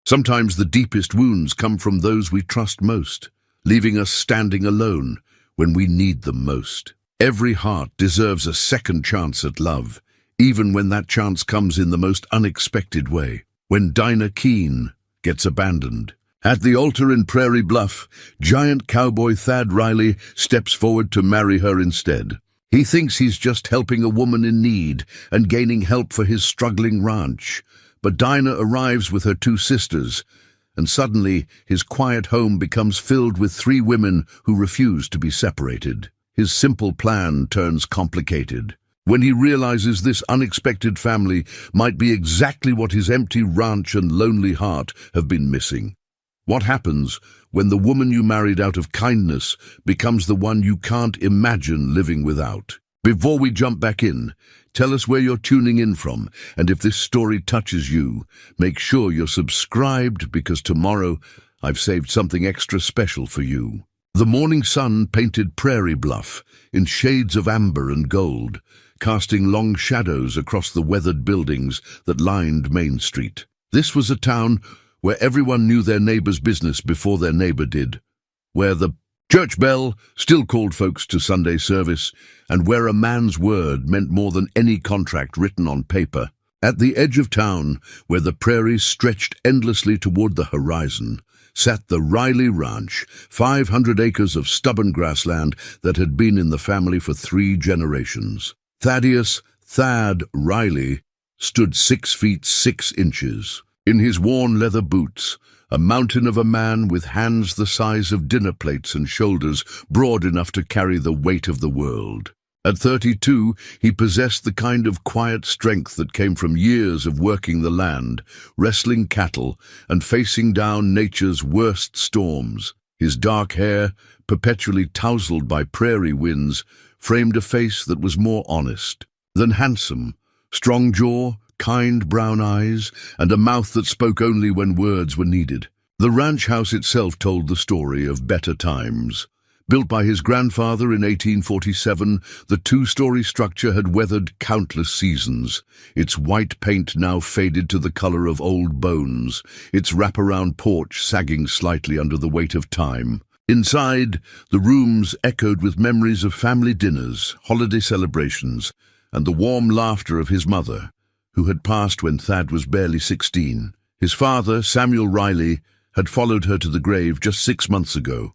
Sometimes the deepest wounds come from those we trust most, leaving us standing alone when we need them most. Every heart deserves a second chance at love, even when that chance comes in the most unexpected way. When Dinah Keene gets abandoned. At the altar in Prairie Bluff, giant cowboy Thad Riley steps forward to marry her instead. He thinks he's just helping a woman in need and gaining help for his struggling ranch. But Dinah arrives with her two sisters, and suddenly his quiet home becomes filled with three women who refuse to be separated. His simple plan turns complicated when he realizes this unexpected family might be exactly what his empty ranch and lonely heart have been missing. What happens when the woman you married out of kindness becomes the one you can't imagine living without? Before we jump back in, tell us where you're tuning in from, and if this story touches you, make sure you're subscribed because tomorrow I've saved something extra special for you. The morning sun painted Prairie Bluff in shades of amber and gold, casting long shadows across the weathered buildings that lined Main Street. This was a town where everyone knew their neighbor's business before their neighbor did, where the church bell still called folks to Sunday service, and where a man's word meant more than any contract written on paper. At the edge of town, where the prairies stretched endlessly toward the horizon, sat the Riley Ranch, 500 acres of stubborn grassland that had been in the family for 3 generations. Thad Riley stood 6 feet 6 inches. In his worn leather boots, a mountain of a man with hands the size of dinner plates and shoulders broad enough to carry the weight of the world. At 32, he possessed the kind of quiet strength that came from years of working the land, wrestling cattle, and facing down nature's worst storms. His dark hair, perpetually tousled by prairie winds, framed a face that was more honest than handsome. Strong jaw, kind brown eyes, and a mouth that spoke only when words were needed. The ranch house itself told the story of better times. Built by his grandfather in 1847, the 2-story structure had weathered countless seasons, its white paint now faded to the color of old bones, its wraparound porch sagging slightly under the weight of time. Inside, the rooms echoed with memories of family dinners, holiday celebrations, and the warm laughter of his mother, who had passed when Thad was barely 16. His father, Samuel Riley, had followed her to the grave just 6 months ago,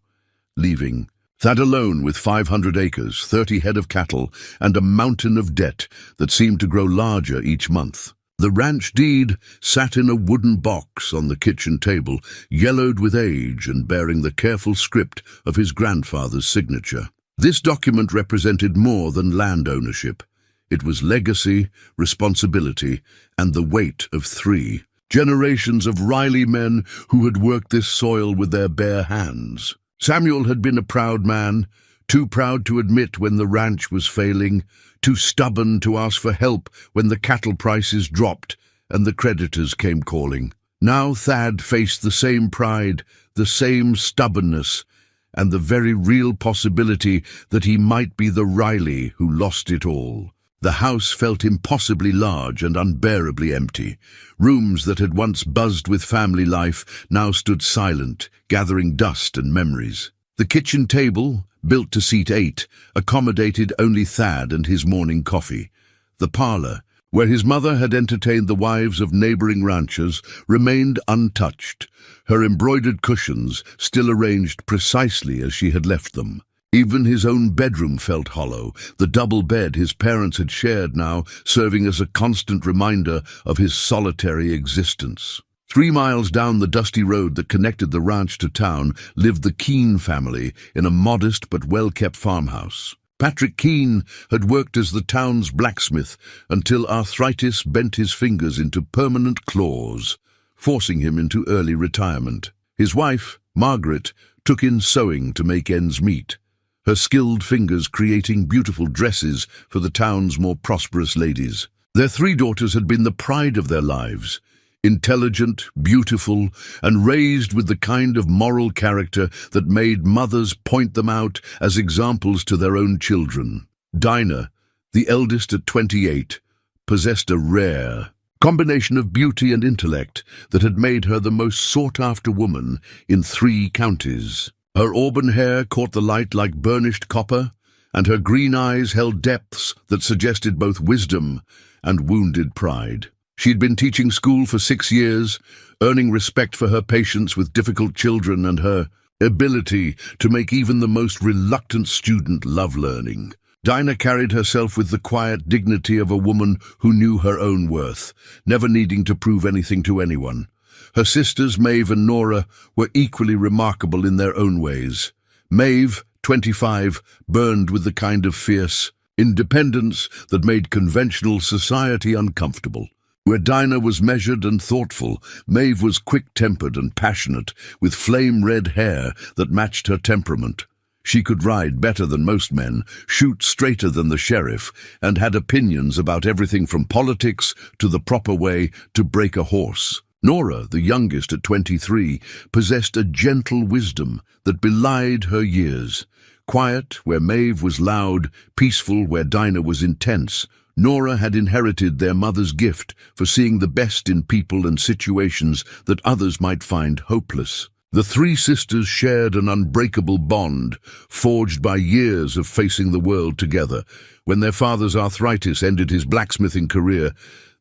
leaving Thad alone with 500 acres, 30 head of cattle, and a mountain of debt that seemed to grow larger each month. The ranch deed sat in a wooden box on the kitchen table, yellowed with age and bearing the careful script of his grandfather's signature. This document represented more than land ownership. It was legacy, responsibility, and the weight of 3 generations of Riley men who had worked this soil with their bare hands. Samuel had been a proud man, too proud to admit when the ranch was failing, too stubborn to ask for help when the cattle prices dropped and the creditors came calling. Now Thad faced the same pride, the same stubbornness, and the very real possibility that he might be the Riley who lost it all. The house felt impossibly large and unbearably empty. Rooms that had once buzzed with family life now stood silent, gathering dust and memories. The kitchen table, built to seat 8, accommodated only Thad and his morning coffee. The parlor, where his mother had entertained the wives of neighboring ranchers, remained untouched, her embroidered cushions still arranged precisely as she had left them. Even his own bedroom felt hollow, the double bed his parents had shared now serving as a constant reminder of his solitary existence. 3 miles down the dusty road that connected the ranch to town lived the Keene family in a modest but well-kept farmhouse. Patrick Keene had worked as the town's blacksmith until arthritis bent his fingers into permanent claws, forcing him into early retirement. His wife, Margaret, took in sewing to make ends meet, her skilled fingers creating beautiful dresses for the town's more prosperous ladies. Their 3 daughters had been the pride of their lives, intelligent, beautiful, and raised with the kind of moral character that made mothers point them out as examples to their own children. Dinah, the eldest at 28, possessed a rare, combination of beauty and intellect that had made her the most sought-after woman in 3 counties. Her auburn hair caught the light like burnished copper, and her green eyes held depths that suggested both wisdom and wounded pride. She'd been teaching school for 6 years, earning respect for her patience with difficult children and her ability to make even the most reluctant student love learning. Dinah carried herself with the quiet dignity of a woman who knew her own worth, never needing to prove anything to anyone. Her sisters, Maeve and Nora, were equally remarkable in their own ways. Maeve, 25, burned with the kind of fierce independence that made conventional society uncomfortable. Where Dinah was measured and thoughtful, Maeve was quick-tempered and passionate, with flame-red hair that matched her temperament. She could ride better than most men, shoot straighter than the sheriff, and had opinions about everything from politics to the proper way to break a horse. Nora, the youngest at 23, possessed a gentle wisdom that belied her years. Quiet where Maeve was loud, peaceful where Dinah was intense, Nora had inherited their mother's gift for seeing the best in people and situations that others might find hopeless. The 3 sisters shared an unbreakable bond, forged by years of facing the world together. When their father's arthritis ended his blacksmithing career,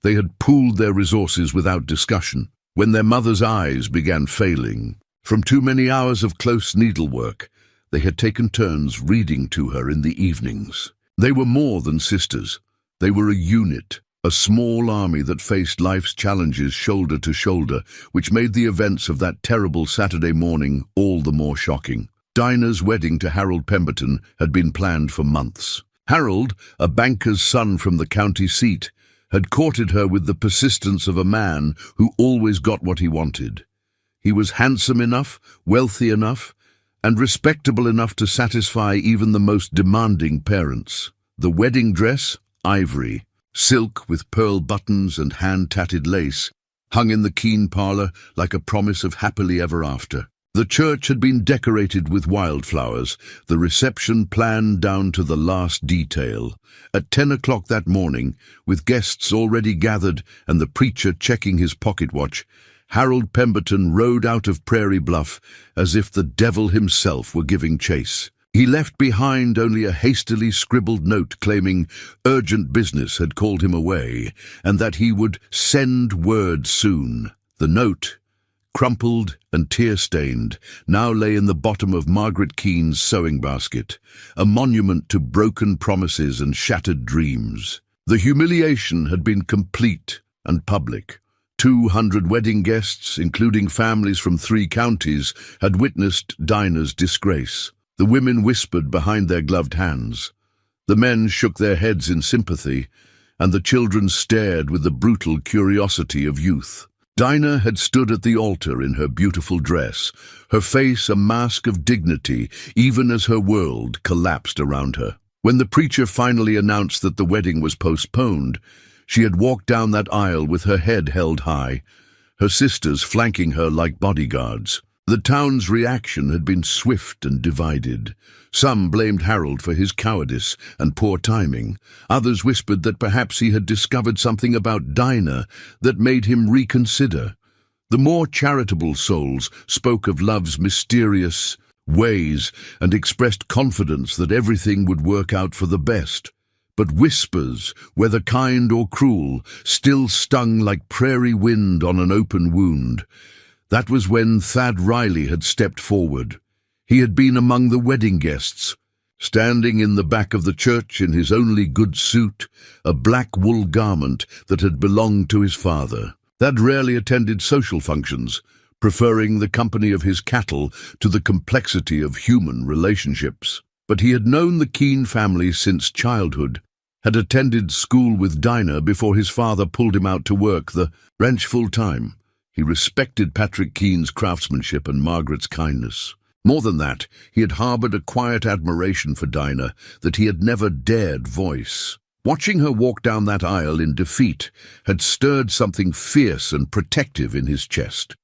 they had pooled their resources without discussion. When their mother's eyes began failing, from too many hours of close needlework, they had taken turns reading to her in the evenings. They were more than sisters. They were a unit, a small army that faced life's challenges shoulder to shoulder, which made the events of that terrible Saturday morning all the more shocking. Dinah's wedding to Harold Pemberton had been planned for months. Harold, a banker's son from the county seat, had courted her with the persistence of a man who always got what he wanted. He was handsome enough, wealthy enough, and respectable enough to satisfy even the most demanding parents. The wedding dress, ivory, silk with pearl buttons and hand-tatted lace, hung in the Keene parlor like a promise of happily ever after. The church had been decorated with wildflowers, the reception planned down to the last detail. At 10 o'clock that morning, with guests already gathered and the preacher checking his pocket watch, Harold Pemberton rode out of Prairie Bluff as if the devil himself were giving chase. He left behind only a hastily scribbled note claiming urgent business had called him away, and that he would send word soon. The note, crumpled and tear-stained, now lay in the bottom of Margaret Keene's sewing basket, a monument to broken promises and shattered dreams. The humiliation had been complete and public. 200 wedding guests, including families from 3 counties, had witnessed Dinah's disgrace. The women whispered behind their gloved hands. The men shook their heads in sympathy, and the children stared with the brutal curiosity of youth. Dinah had stood at the altar in her beautiful dress, her face a mask of dignity, even as her world collapsed around her. When the preacher finally announced that the wedding was postponed, she had walked down that aisle with her head held high, her sisters flanking her like bodyguards. The town's reaction had been swift and divided. Some blamed Harold for his cowardice and poor timing. Others whispered that perhaps he had discovered something about Dinah that made him reconsider. The more charitable souls spoke of love's mysterious ways and expressed confidence that everything would work out for the best. But whispers, whether kind or cruel, still stung like prairie wind on an open wound. That was when Thad Riley had stepped forward. He had been among the wedding guests, standing in the back of the church in his only good suit, a black wool garment that had belonged to his father. Thad rarely attended social functions, preferring the company of his cattle to the complexity of human relationships. But he had known the Keene family since childhood, had attended school with Dinah before his father pulled him out to work the ranch full-time. He respected Patrick Keene's craftsmanship and Margaret's kindness. More than that, he had harbored a quiet admiration for Dinah that he had never dared voice. Watching her walk down that aisle in defeat had stirred something fierce and protective in his chest.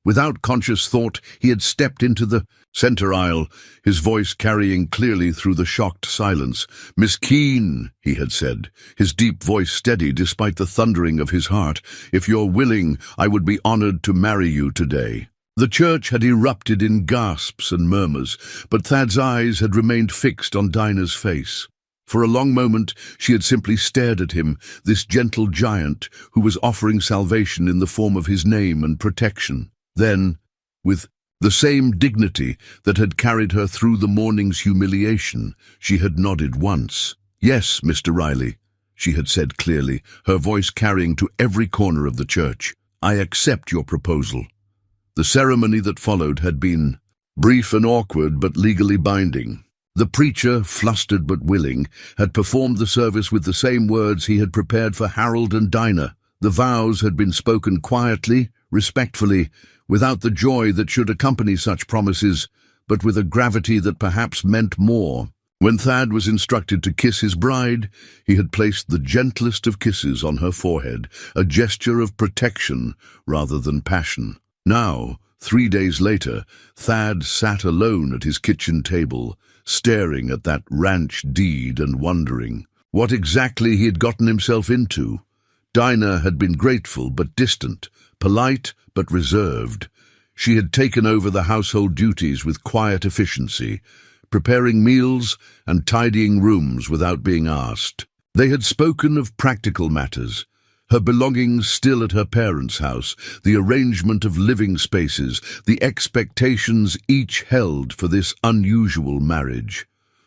Without conscious thought, he had stepped into the center aisle, his voice carrying clearly through the shocked silence. "Miss Keene," he had said, his deep voice steady despite the thundering of his heart, "if you're willing, I would be honored to marry you today." The church had erupted in gasps and murmurs, but Thad's eyes had remained fixed on Dinah's face. For a long moment, she had simply stared at him, this gentle giant who was offering salvation in the form of his name and protection. Then, with the same dignity that had carried her through the morning's humiliation, she had nodded once. "Yes, Mr. Riley," she had said clearly, her voice carrying to every corner of the church. "I accept your proposal." The ceremony that followed had been brief and awkward but legally binding. The preacher, flustered but willing, had performed the service with the same words he had prepared for Harold and Dinah. The vows had been spoken quietly, respectfully, without the joy that should accompany such promises, but with a gravity that perhaps meant more. When Thad was instructed to kiss his bride, he had placed the gentlest of kisses on her forehead, a gesture of protection rather than passion. Now, 3 days later, Thad sat alone at his kitchen table, staring at that ranch deed and wondering what exactly he had gotten himself into. Dinah had been grateful but distant, polite but reserved. She had taken over the household duties with quiet efficiency, preparing meals and tidying rooms without being asked. They had spoken of practical matters, her belongings still at her parents' house, the arrangement of living spaces, the expectations each held for this unusual marriage.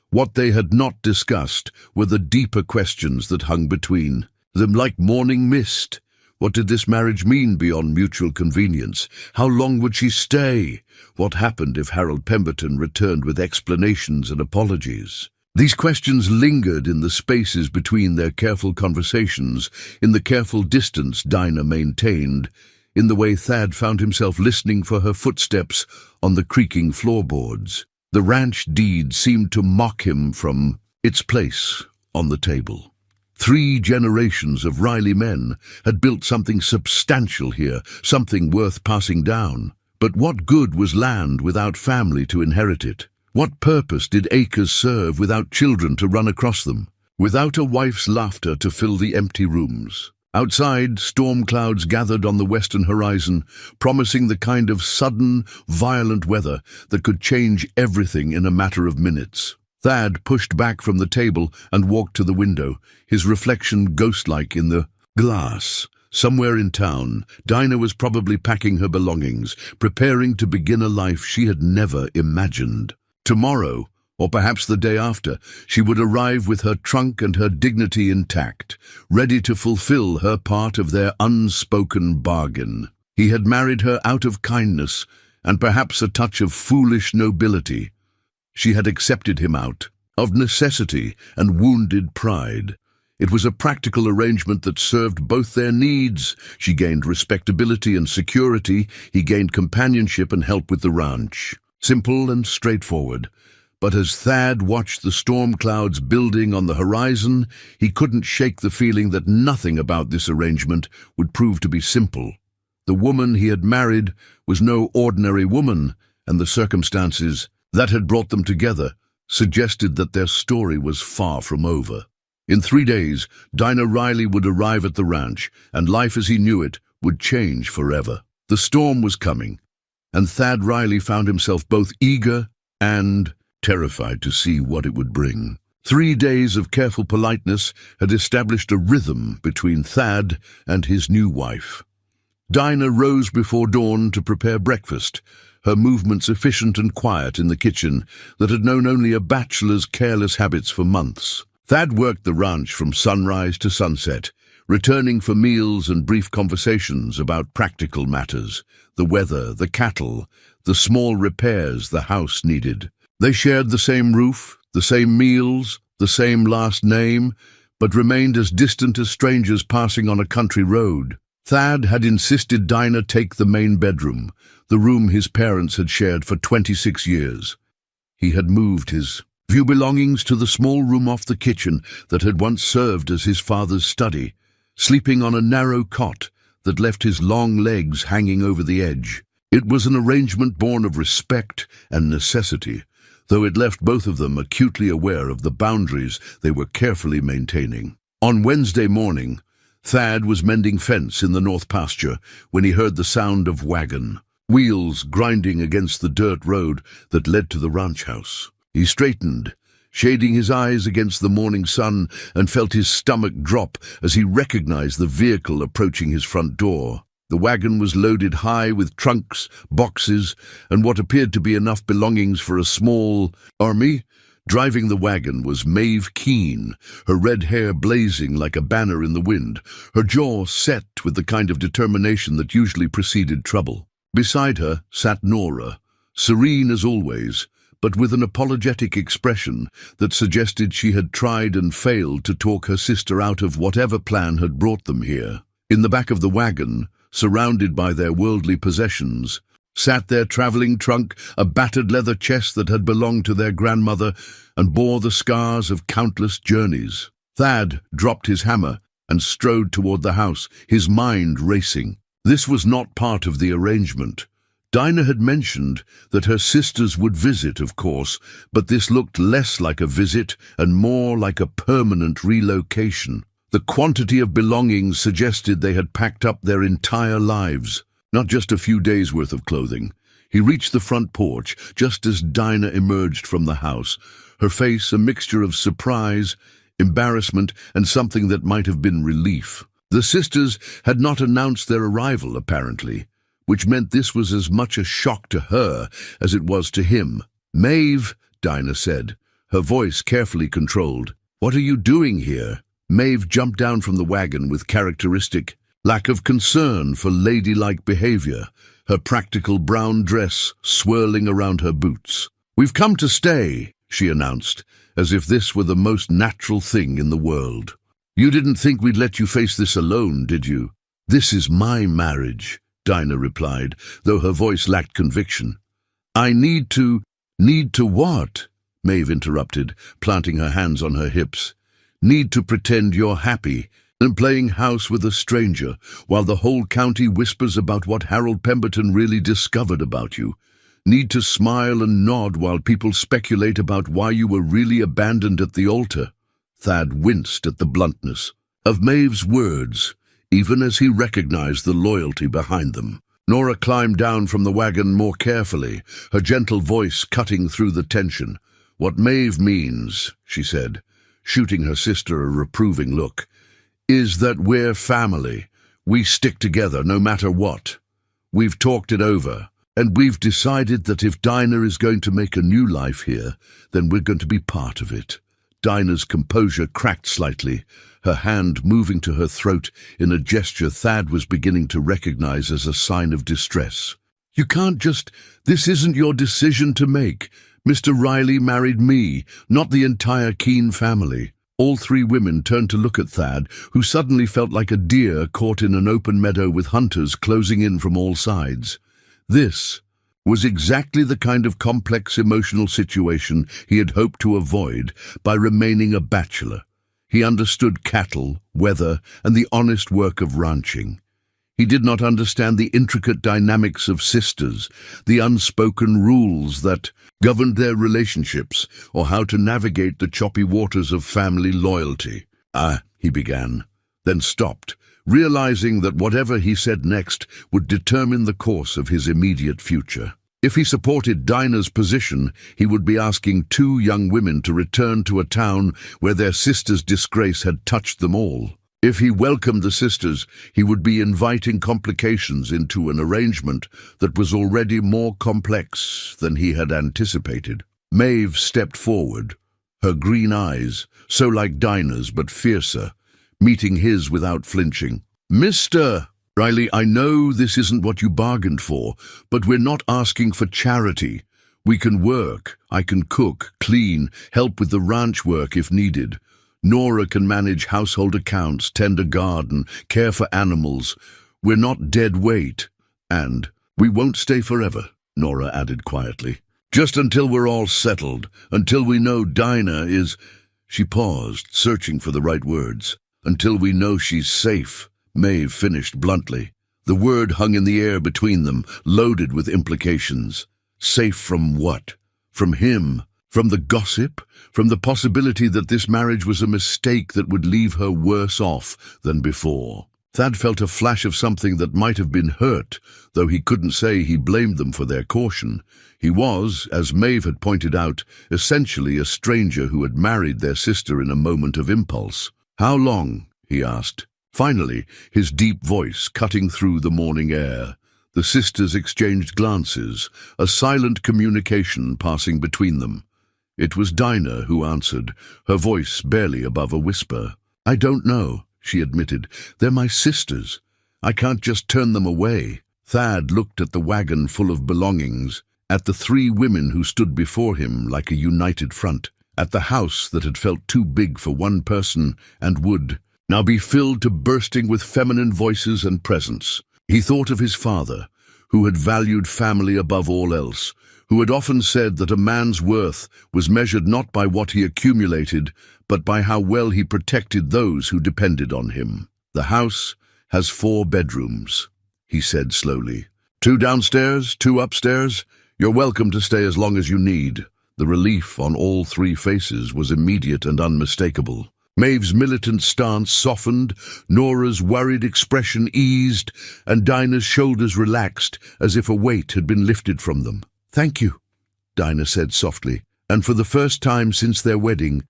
What they had not discussed were the deeper questions that hung between them like morning mist. What did this marriage mean beyond mutual convenience? How long would she stay? What happened if Harold Pemberton returned with explanations and apologies? These questions lingered in the spaces between their careful conversations, in the careful distance Dinah maintained, in the way Thad found himself listening for her footsteps on the creaking floorboards. The ranch deed seemed to mock him from its place on the table. 3 generations of Riley men had built something substantial here, something worth passing down. But what good was land without family to inherit it? What purpose did acres serve without children to run across them? Without a wife's laughter to fill the empty rooms? Outside, storm clouds gathered on the western horizon, promising the kind of sudden, violent weather that could change everything in a matter of minutes. Thad pushed back from the table and walked to the window, his reflection ghost-like in the glass. Somewhere in town, Dinah was probably packing her belongings, preparing to begin a life she had never imagined. Tomorrow, or perhaps the day after, she would arrive with her trunk and her dignity intact, ready to fulfill her part of their unspoken bargain. He had married her out of kindness and perhaps a touch of foolish nobility. She had accepted him out of necessity and wounded pride. It was a practical arrangement that served both their needs. She gained respectability and security. He gained companionship and help with the ranch. Simple and straightforward. But as Thad watched the storm clouds building on the horizon, he couldn't shake the feeling that nothing about this arrangement would prove to be simple. The woman he had married was no ordinary woman, and the circumstances that had brought them together suggested that their story was far from over. In 3 days, Dinah Riley would arrive at the ranch, and life as he knew it would change forever. The storm was coming, and Thad Riley found himself both eager and terrified to see what it would bring. 3 days of careful politeness had established a rhythm between Thad and his new wife. Dinah rose before dawn to prepare breakfast, her movements efficient and quiet in the kitchen that had known only a bachelor's careless habits for months. Thad worked the ranch from sunrise to sunset, returning for meals and brief conversations about practical matters, the weather, the cattle, the small repairs the house needed. They shared the same roof, the same meals, the same last name, but remained as distant as strangers passing on a country road. Thad had insisted Dinah take the main bedroom, the room his parents had shared for 26 years. He had moved his few belongings to the small room off the kitchen that had once served as his father's study, sleeping on a narrow cot that left his long legs hanging over the edge. It was an arrangement born of respect and necessity, though it left both of them acutely aware of the boundaries they were carefully maintaining. On Wednesday morning, Thad was mending fence in the north pasture when he heard the sound of wagon, wheels grinding against the dirt road that led to the ranch house. He straightened, shading his eyes against the morning sun, and felt his stomach drop as he recognized the vehicle approaching his front door. The wagon was loaded high with trunks, boxes, and what appeared to be enough belongings for a small army. Driving the wagon was Maeve Keene, her red hair blazing like a banner in the wind, her jaw set with the kind of determination that usually preceded trouble. Beside her sat Nora, serene as always, but with an apologetic expression that suggested she had tried and failed to talk her sister out of whatever plan had brought them here. In the back of the wagon, surrounded by their worldly possessions, sat their traveling trunk, a battered leather chest that had belonged to their grandmother and bore the scars of countless journeys. Thad dropped his hammer and strode toward the house, his mind racing. This was not part of the arrangement. Dinah had mentioned that her sisters would visit, of course, but this looked less like a visit and more like a permanent relocation. The quantity of belongings suggested they had packed up their entire lives, not just a few days' worth of clothing. He reached the front porch just as Dinah emerged from the house, her face a mixture of surprise, embarrassment, and something that might have been relief. The sisters had not announced their arrival, apparently, which meant this was as much a shock to her as it was to him. "Maeve," Dinah said, her voice carefully controlled. "What are you doing here?" Maeve jumped down from the wagon with characteristic lack of concern for ladylike behavior, her practical brown dress swirling around her boots. "We've come to stay," she announced, as if this were the most natural thing in the world. "You didn't think we'd let you face this alone, did you?" "This is my marriage," Dinah replied, though her voice lacked conviction. "I need to what?" Maeve interrupted, planting her hands on her hips. "Need to pretend you're happy and playing house with a stranger while the whole county whispers about what Harold Pemberton really discovered about you. Need to smile and nod while people speculate about why you were really abandoned at the altar." Thad winced at the bluntness of Maeve's words, even as he recognized the loyalty behind them. Nora climbed down from the wagon more carefully, her gentle voice cutting through the tension. "What Maeve means," she said, shooting her sister a reproving look, "is that we're family. We stick together no matter what. We've talked it over, and we've decided that if Dinah is going to make a new life here, then we're going to be part of it." Dinah's composure cracked slightly, her hand moving to her throat in a gesture Thad was beginning to recognize as a sign of distress. "You can't just... This isn't your decision to make. Mr. Riley married me, not the entire Keene family." All three women turned to look at Thad, who suddenly felt like a deer caught in an open meadow with hunters closing in from all sides. This was exactly the kind of complex emotional situation he had hoped to avoid by remaining a bachelor. He understood cattle, weather, and the honest work of ranching. He did not understand the intricate dynamics of sisters, the unspoken rules that governed their relationships, or how to navigate the choppy waters of family loyalty. He began, then stopped, realizing that whatever he said next would determine the course of his immediate future. If he supported Dinah's position, he would be asking two young women to return to a town where their sister's disgrace had touched them all. If he welcomed the sisters, he would be inviting complications into an arrangement that was already more complex than he had anticipated. Maeve stepped forward, her green eyes, so like Dinah's but fiercer, meeting his without flinching. "Mr. Riley, I know this isn't what you bargained for, but we're not asking for charity. We can work. I can cook, clean, help with the ranch work if needed. Nora can manage household accounts, tend a garden, care for animals. We're not dead weight. And we won't stay forever," Nora added quietly. "Just until we're all settled, until we know Dinah is—" She paused, searching for the right words. "Until we know she's safe," Maeve finished bluntly. The word hung in the air between them, loaded with implications. Safe from what? From him? From the gossip? From the possibility that this marriage was a mistake that would leave her worse off than before? Thad felt a flash of something that might have been hurt, though he couldn't say he blamed them for their caution. He was, as Maeve had pointed out, essentially a stranger who had married their sister in a moment of impulse. "How long?" he asked. Finally, his deep voice cutting through the morning air. The sisters exchanged glances, a silent communication passing between them. It was Dinah who answered, her voice barely above a whisper. "I don't know," she admitted. "They're my sisters. I can't just turn them away." Thad looked at the wagon full of belongings, at the three women who stood before him like a united front, at the house that had felt too big for one person and would now be filled to bursting with feminine voices and presence. He thought of his father, who had valued family above all else, who had often said that a man's worth was measured not by what he accumulated, but by how well he protected those who depended on him. "The house has 4 bedrooms, he said slowly. 2 downstairs, 2 upstairs. You're welcome to stay as long as you need." The relief on all 3 faces was immediate and unmistakable. Maeve's militant stance softened, Nora's worried expression eased, and Dinah's shoulders relaxed as if a weight had been lifted from them. "Thank you," Dinah said softly, and for the first time since their wedding,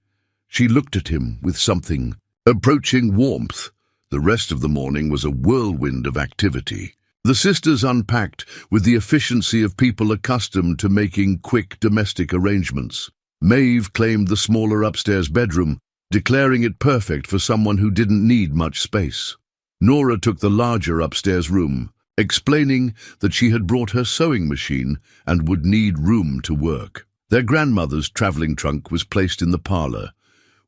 she looked at him with something approaching warmth. The rest of the morning was a whirlwind of activity. The sisters unpacked with the efficiency of people accustomed to making quick domestic arrangements. Maeve claimed the smaller upstairs bedroom, declaring it perfect for someone who didn't need much space. Nora took the larger upstairs room, explaining that she had brought her sewing machine and would need room to work. Their grandmother's traveling trunk was placed in the parlor,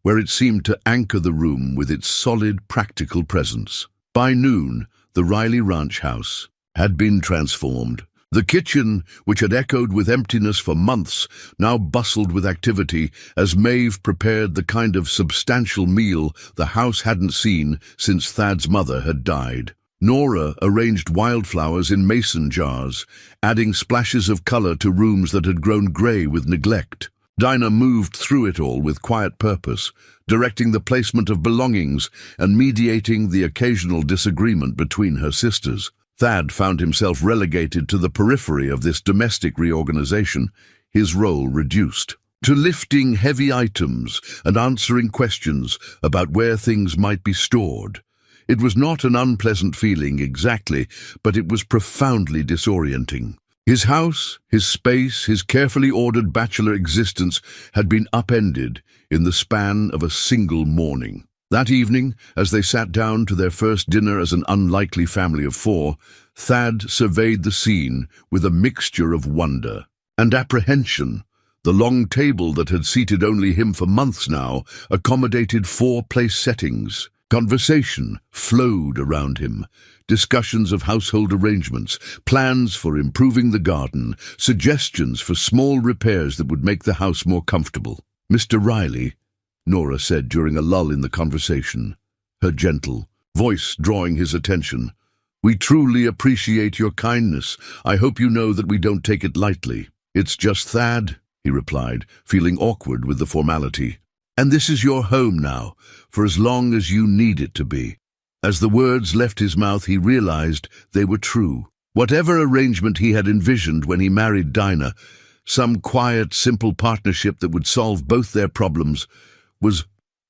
where it seemed to anchor the room with its solid, practical presence. By noon, the Riley Ranch house had been transformed. The kitchen, which had echoed with emptiness for months, now bustled with activity as Maeve prepared the kind of substantial meal the house hadn't seen since Thad's mother had died. Nora arranged wildflowers in mason jars, adding splashes of color to rooms that had grown gray with neglect. Dinah moved through it all with quiet purpose, directing the placement of belongings and mediating the occasional disagreement between her sisters. Thad found himself relegated to the periphery of this domestic reorganization, his role reduced to lifting heavy items and answering questions about where things might be stored. It was not an unpleasant feeling exactly, but it was profoundly disorienting. His house, his space, his carefully ordered bachelor existence had been upended in the span of a single morning. That evening, as they sat down to their first dinner as an unlikely family of 4, Thad surveyed the scene with a mixture of wonder and apprehension. The long table that had seated only him for months now accommodated 4 place settings. Conversation flowed around him. Discussions of household arrangements, plans for improving the garden, suggestions for small repairs that would make the house more comfortable. "Mr. Riley," Nora said during a lull in the conversation, her gentle voice drawing his attention, "we truly appreciate your kindness. I hope you know that we don't take it lightly." "It's just Thad," he replied, feeling awkward with the formality. "And this is your home now, for as long as you need it to be." As the words left his mouth, he realized they were true. Whatever arrangement he had envisioned when he married Dinah, some quiet, simple partnership that would solve both their problems, was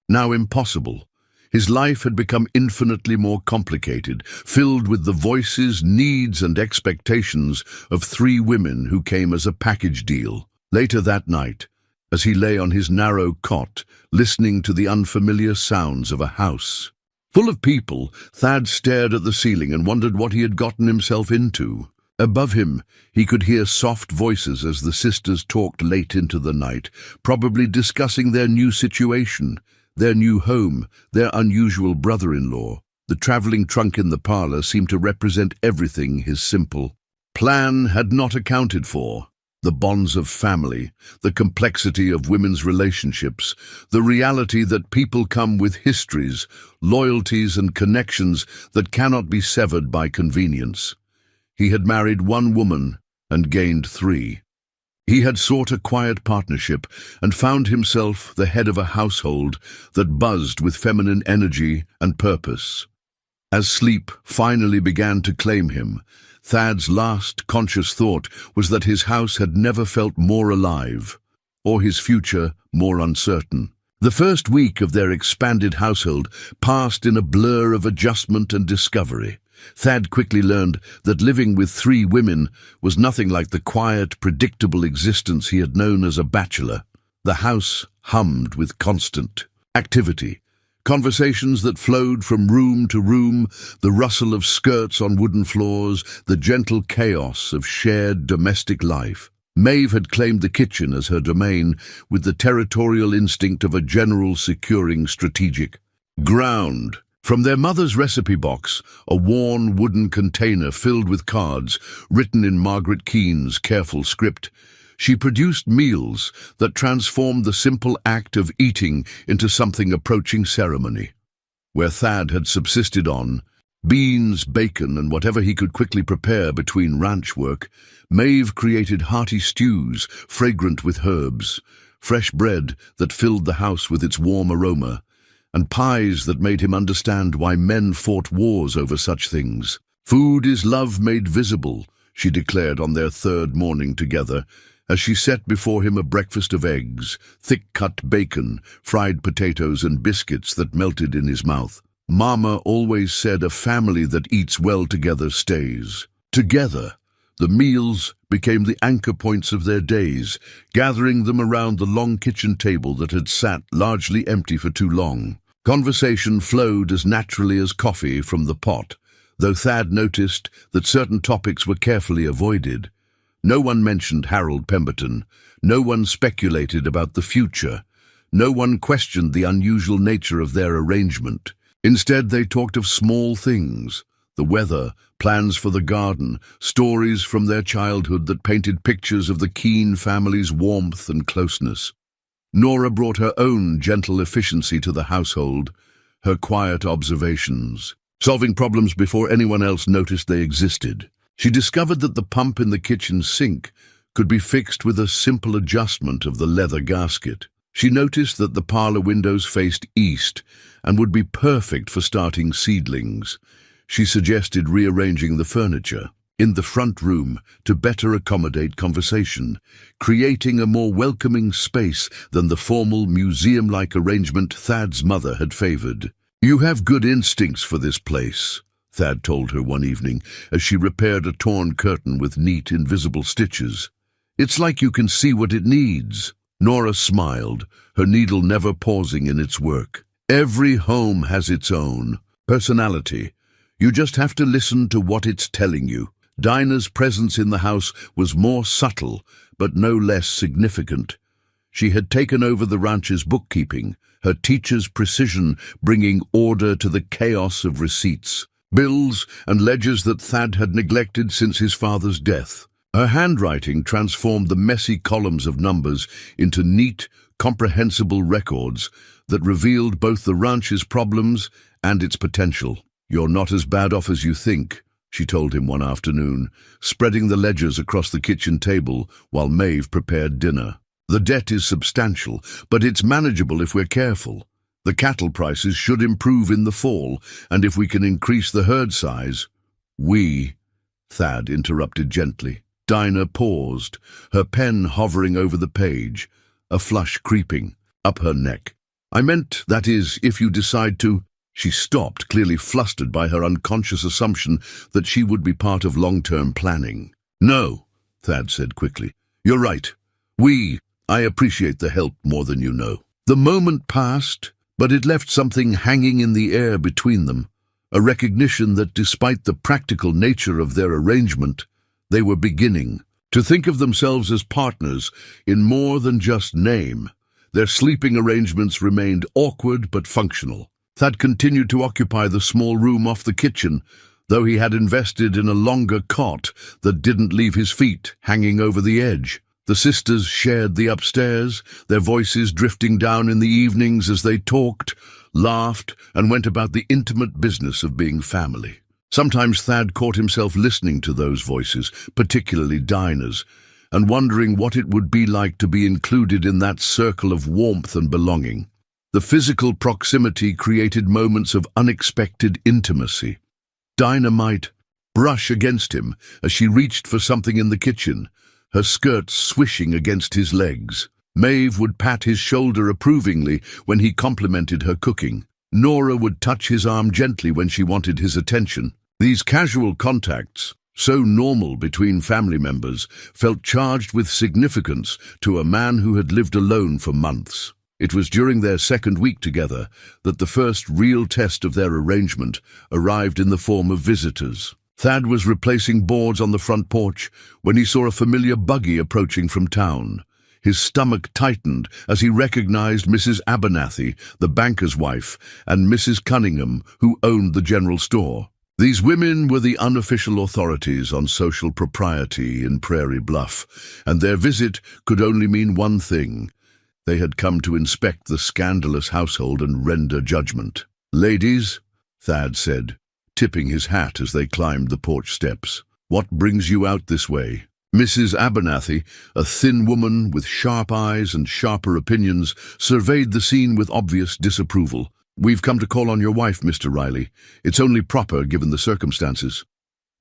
now impossible. His life had become infinitely more complicated, filled with the voices, needs, and expectations of 3 women who came as a package deal. Later that night, as he lay on his narrow cot, listening to the unfamiliar sounds of a house full of people, Thad stared at the ceiling and wondered what he had gotten himself into. Above him, he could hear soft voices as the sisters talked late into the night, probably discussing their new situation, their new home, their unusual brother-in-law. The traveling trunk in the parlor seemed to represent everything his simple plan had not accounted for. The bonds of family, the complexity of women's relationships, the reality that people come with histories, loyalties and connections that cannot be severed by convenience. He had married one woman and gained three. He had sought a quiet partnership and found himself the head of a household that buzzed with feminine energy and purpose. As sleep finally began to claim him, Thad's last conscious thought was that his house had never felt more alive, or his future more uncertain. The first week of their expanded household passed in a blur of adjustment and discovery. Thad quickly learned that living with three women was nothing like the quiet, predictable existence he had known as a bachelor. The house hummed with constant activity. Conversations that flowed from room to room, the rustle of skirts on wooden floors, the gentle chaos of shared domestic life. Maeve had claimed the kitchen as her domain with the territorial instinct of a general securing strategic ground. From their mother's recipe box, a worn wooden container filled with cards written in Margaret Keene's careful script, she produced meals that transformed the simple act of eating into something approaching ceremony. Where Thad had subsisted on beans, bacon, and whatever he could quickly prepare between ranch work, Maeve created hearty stews fragrant with herbs, fresh bread that filled the house with its warm aroma, and pies that made him understand why men fought wars over such things. "Food is love made visible," she declared on their third morning together, as she set before him a breakfast of eggs, thick-cut bacon, fried potatoes, and biscuits that melted in his mouth. "Mama always said a family that eats well together stays." Together, the meals became the anchor points of their days, gathering them around the long kitchen table that had sat largely empty for too long. Conversation flowed as naturally as coffee from the pot, though Thad noticed that certain topics were carefully avoided. No one mentioned Harold Pemberton. No one speculated about the future. No one questioned the unusual nature of their arrangement. Instead, they talked of small things: the weather, plans for the garden, stories from their childhood that painted pictures of the Keene family's warmth and closeness. Nora brought her own gentle efficiency to the household, her quiet observations, solving problems before anyone else noticed they existed. She discovered that the pump in the kitchen sink could be fixed with a simple adjustment of the leather gasket. She noticed that the parlor windows faced east and would be perfect for starting seedlings. She suggested rearranging the furniture in the front room to better accommodate conversation, creating a more welcoming space than the formal museum-like arrangement Thad's mother had favored. "You have good instincts for this place," Thad told her one evening as she repaired a torn curtain with neat, invisible stitches. "It's like you can see what it needs." Nora smiled, her needle never pausing in its work. "Every home has its own personality. You just have to listen to what it's telling you." Dinah's presence in the house was more subtle, but no less significant. She had taken over the ranch's bookkeeping, her teacher's precision bringing order to the chaos of receipts, bills, and ledgers that Thad had neglected since his father's death. Her handwriting transformed the messy columns of numbers into neat, comprehensible records that revealed both the ranch's problems and its potential. "You're not as bad off as you think," she told him one afternoon, spreading the ledgers across the kitchen table while Maeve prepared dinner. "The debt is substantial, but it's manageable if we're careful. The cattle prices should improve in the fall, and if we can increase the herd size—" Thad interrupted gently. Dinah paused, her pen hovering over the page, a flush creeping up her neck. "I meant, that is, if you decide to—" She stopped, clearly flustered by her unconscious assumption that she would be part of long-term planning. "No," Thad said quickly. "You're right. I appreciate the help more than you know." The moment passed, but it left something hanging in the air between them, a recognition that despite the practical nature of their arrangement, they were beginning to think of themselves as partners in more than just name. Their sleeping arrangements remained awkward but functional. Thad continued to occupy the small room off the kitchen, though he had invested in a longer cot that didn't leave his feet hanging over the edge. The sisters shared the upstairs, their voices drifting down in the evenings as they talked, laughed, and went about the intimate business of being family. Sometimes Thad caught himself listening to those voices, particularly Dinah's, and wondering what it would be like to be included in that circle of warmth and belonging. The physical proximity created moments of unexpected intimacy. Dinah might brush against him as she reached for something in the kitchen, her skirt swishing against his legs. Maeve would pat his shoulder approvingly when he complimented her cooking. Nora would touch his arm gently when she wanted his attention. These casual contacts, so normal between family members, felt charged with significance to a man who had lived alone for months. It was during their second week together that the first real test of their arrangement arrived in the form of visitors. Thad was replacing boards on the front porch when he saw a familiar buggy approaching from town. His stomach tightened as he recognized Mrs. Abernathy, the banker's wife, and Mrs. Cunningham, who owned the general store. These women were the unofficial authorities on social propriety in Prairie Bluff, and their visit could only mean one thing. They had come to inspect the scandalous household and render judgment. "Ladies," Thad said, tipping his hat as they climbed the porch steps, "what brings you out this way?" Mrs. Abernathy, a thin woman with sharp eyes and sharper opinions, surveyed the scene with obvious disapproval. "We've come to call on your wife, Mr. Riley. It's only proper given the circumstances."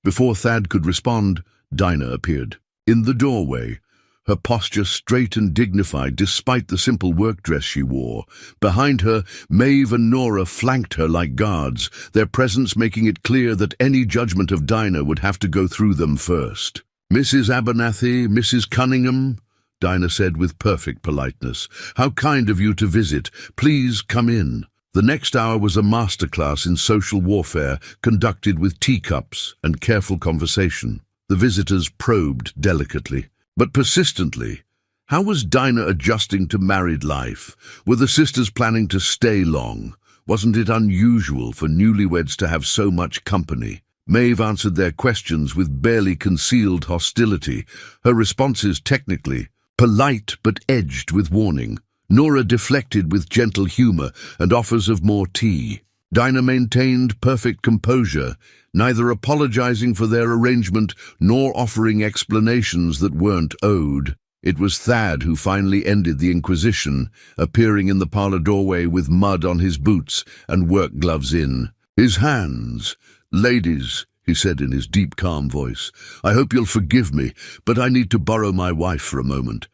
Before Thad could respond, Dinah appeared. In the doorway, her posture straight and dignified despite the simple work dress she wore. Behind her, Maeve and Nora flanked her like guards, their presence making it clear that any judgment of Dinah would have to go through them first. "Mrs. Abernathy, Mrs. Cunningham," Dinah said with perfect politeness. "How kind of you to visit. Please come in." The next hour was a masterclass in social warfare, conducted with teacups and careful conversation. The visitors probed delicately, but persistently. How was Dinah adjusting to married life? Were the sisters planning to stay long? Wasn't it unusual for newlyweds to have so much company? Maeve answered their questions with barely concealed hostility, her responses technically polite but edged with warning. Nora deflected with gentle humor and offers of more tea. Dinah maintained perfect composure, neither apologizing for their arrangement nor offering explanations that weren't owed. It was Thad who finally ended the inquisition, appearing in the parlor doorway with mud on his boots and work gloves in. His hands, "Ladies," he said in his deep, calm voice, "I hope you'll forgive me, but I need to borrow my wife for a moment.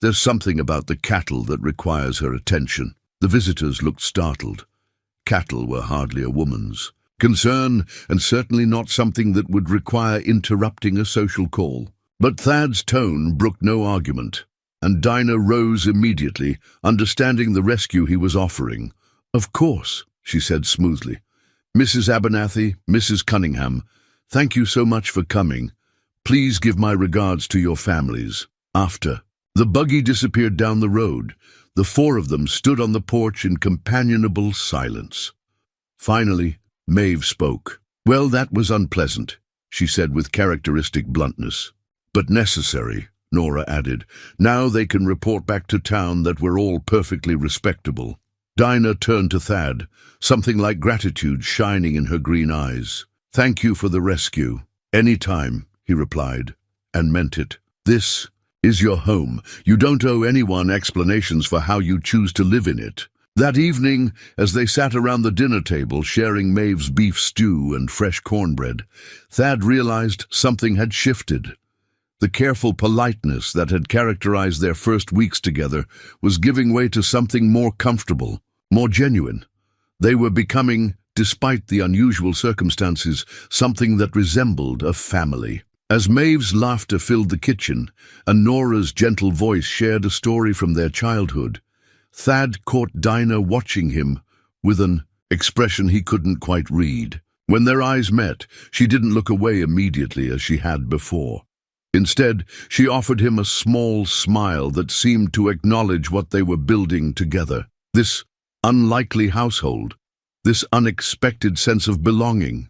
There's something about the cattle that requires her attention." The visitors looked startled. Cattle were hardly a woman's concern, and certainly not something that would require interrupting a social call. But Thad's tone brooked no argument, and Dinah rose immediately, understanding the rescue he was offering. "Of course," she said smoothly. "Mrs. Abernathy, Mrs. Cunningham, thank you so much for coming. Please give my regards to your families." After the buggy disappeared down the road, the four of them stood on the porch in companionable silence. Finally, Maeve spoke. "Well, that was unpleasant," she said with characteristic bluntness. "But necessary," Nora added. "Now they can report back to town that we're all perfectly respectable." Dinah turned to Thad, something like gratitude shining in her green eyes. "Thank you for the rescue." "Any time," he replied, and meant it. "This is your home. You don't owe anyone explanations for how you choose to live in it." That evening, as they sat around the dinner table sharing Maeve's beef stew and fresh cornbread, Thad realized something had shifted. The careful politeness that had characterized their first weeks together was giving way to something more comfortable, more genuine. They were becoming, despite the unusual circumstances, something that resembled a family. As Maeve's laughter filled the kitchen, and Nora's gentle voice shared a story from their childhood, Thad caught Dinah watching him with an expression he couldn't quite read. When their eyes met, she didn't look away immediately as she had before. Instead, she offered him a small smile that seemed to acknowledge what they were building together. This unlikely household, this unexpected sense of belonging,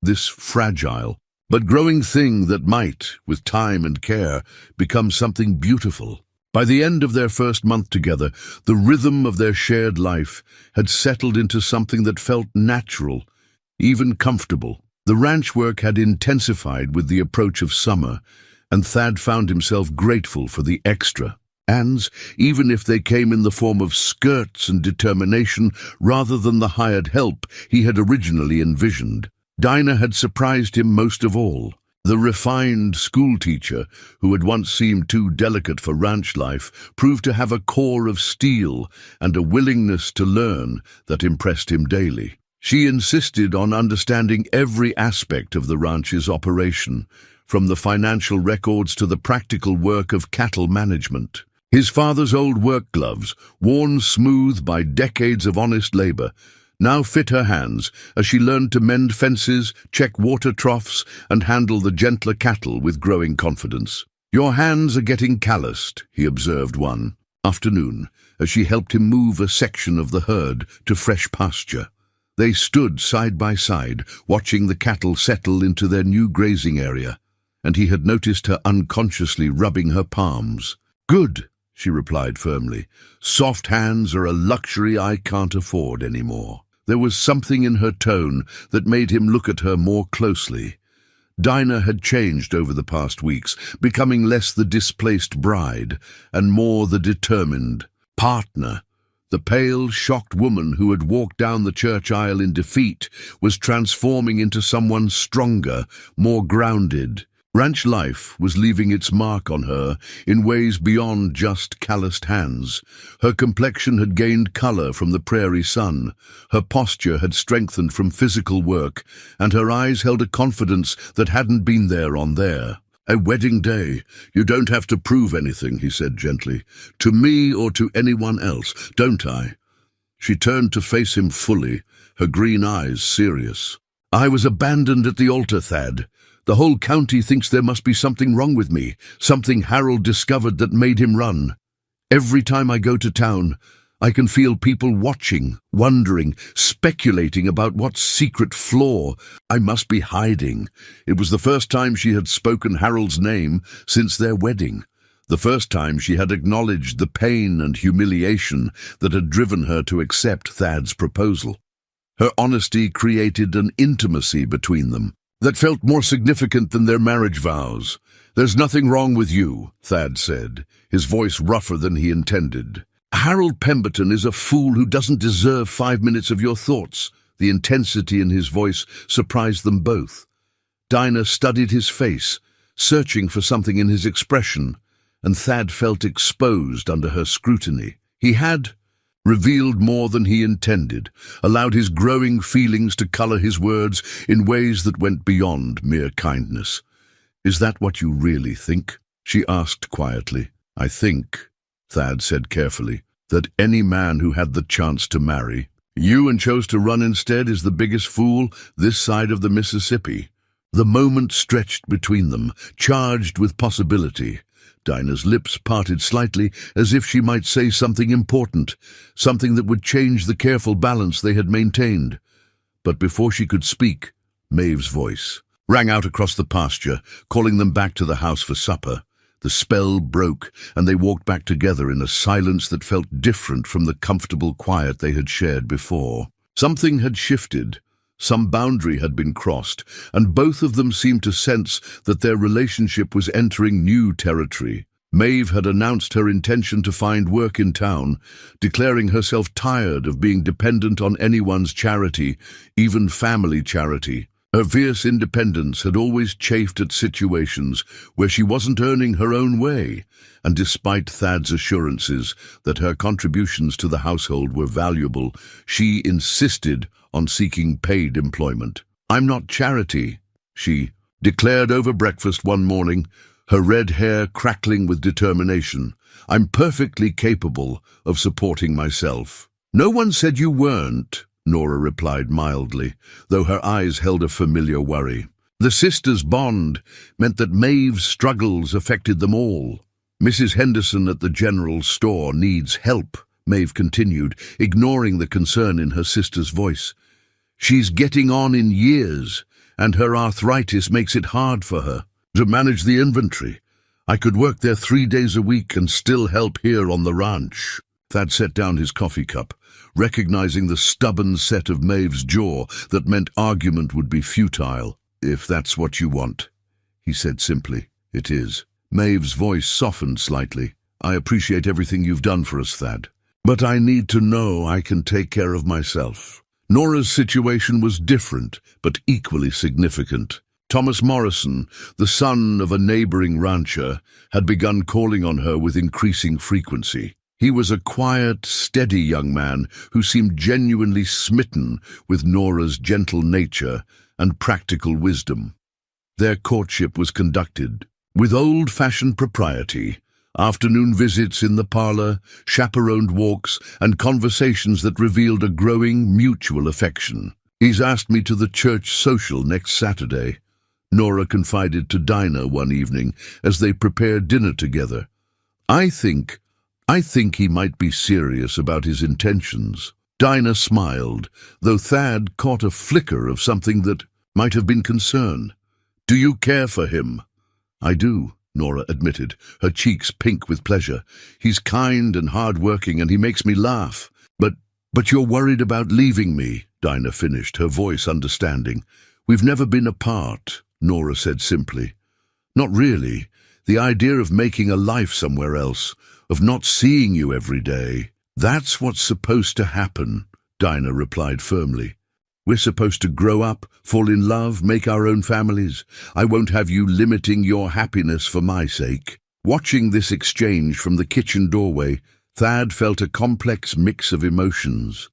this fragile but growing thing that might, with time and care, become something beautiful. By the end of their first month together, the rhythm of their shared life had settled into something that felt natural, even comfortable. The ranch work had intensified with the approach of summer, and Thad found himself grateful for the extra hands, even if they came in the form of skirts and determination rather than the hired help he had originally envisioned. Dinah had surprised him most of all. The refined schoolteacher, who had once seemed too delicate for ranch life, proved to have a core of steel and a willingness to learn that impressed him daily. She insisted on understanding every aspect of the ranch's operation, from the financial records to the practical work of cattle management. His father's old work gloves, worn smooth by decades of honest labor, now fit her hands as she learned to mend fences, check water troughs, and handle the gentler cattle with growing confidence. "Your hands are getting calloused," he observed one afternoon as she helped him move a section of the herd to fresh pasture. They stood side by side, watching the cattle settle into their new grazing area, and he had noticed her unconsciously rubbing her palms. "Good," she replied firmly. "Soft hands are a luxury I can't afford anymore." There was something in her tone that made him look at her more closely. Dinah had changed over the past weeks, becoming less the displaced bride and more the determined partner. The pale, shocked woman who had walked down the church aisle in defeat was transforming into someone stronger, more grounded. Ranch life was leaving its mark on her in ways beyond just calloused hands. Her complexion had gained color from the prairie sun, her posture had strengthened from physical work, and her eyes held a confidence that hadn't been there on there. "A wedding day. You don't have to prove anything," he said gently. "To me or to anyone else, don't I?" She turned to face him fully, her green eyes serious. "I was abandoned at the altar, Thad. The whole county thinks there must be something wrong with me, something Harold discovered that made him run. Every time I go to town, I can feel people watching, wondering, speculating about what secret flaw I must be hiding." It was the first time she had spoken Harold's name since their wedding, the first time she had acknowledged the pain and humiliation that had driven her to accept Thad's proposal. Her honesty created an intimacy between them that felt more significant than their marriage vows. "There's nothing wrong with you," Thad said, his voice rougher than he intended. "Harold Pemberton is a fool who doesn't deserve 5 minutes of your thoughts." The intensity in his voice surprised them both. Dinah studied his face, searching for something in his expression, and Thad felt exposed under her scrutiny. He had revealed more than he intended, allowed his growing feelings to color his words in ways that went beyond mere kindness. "Is that what you really think?" she asked quietly. "I think," Thad said carefully, "that any man who had the chance to marry you and chose to run instead is the biggest fool this side of the Mississippi." The moment stretched between them, charged with possibility. Dinah's lips parted slightly as if she might say something important, something that would change the careful balance they had maintained. But before she could speak, Maeve's voice rang out across the pasture, calling them back to the house for supper. The spell broke, and they walked back together in a silence that felt different from the comfortable quiet they had shared before. Something had shifted. Some boundary had been crossed, and both of them seemed to sense that their relationship was entering new territory. Maeve had announced her intention to find work in town, declaring herself tired of being dependent on anyone's charity, even family charity. Her fierce independence had always chafed at situations where she wasn't earning her own way, and despite Thad's assurances that her contributions to the household were valuable, she insisted on seeking paid employment. "I'm not charity," she declared over breakfast one morning, her red hair crackling with determination. "I'm perfectly capable of supporting myself." "No one said you weren't," Nora replied mildly, though her eyes held a familiar worry. The sisters' bond meant that Maeve's struggles affected them all. "Mrs. Henderson at the general store needs help," Maeve continued, ignoring the concern in her sister's voice. "She's getting on in years, and her arthritis makes it hard for her to manage the inventory. I could work there 3 days a week and still help here on the ranch." Thad set down his coffee cup, recognizing the stubborn set of Maeve's jaw that meant argument would be futile. "If that's what you want," he said simply. "It is." Maeve's voice softened slightly. "I appreciate everything you've done for us, Thad. But I need to know I can take care of myself." Nora's situation was different, but equally significant. Thomas Morrison, the son of a neighboring rancher, had begun calling on her with increasing frequency. He was a quiet, steady young man who seemed genuinely smitten with Nora's gentle nature and practical wisdom. Their courtship was conducted with old-fashioned propriety, afternoon visits in the parlor, chaperoned walks, and conversations that revealed a growing mutual affection. "He's asked me to the church social next Saturday," Nora confided to Dinah one evening as they prepared dinner together. I think he might be serious about his intentions." Dinah smiled, though Thad caught a flicker of something that might have been concern. "Do you care for him?" "I do," Nora admitted, her cheeks pink with pleasure. "He's kind and hard-working, and he makes me laugh. But you're worried about leaving me," Dinah finished, her voice understanding. "We've never been apart," Nora said simply. "Not really. The idea of making a life somewhere else, of not seeing you every day, that's what's supposed to happen," Dinah replied firmly. "We're supposed to grow up, fall in love, make our own families. I won't have you limiting your happiness for my sake." Watching this exchange from the kitchen doorway, Thad felt a complex mix of emotions.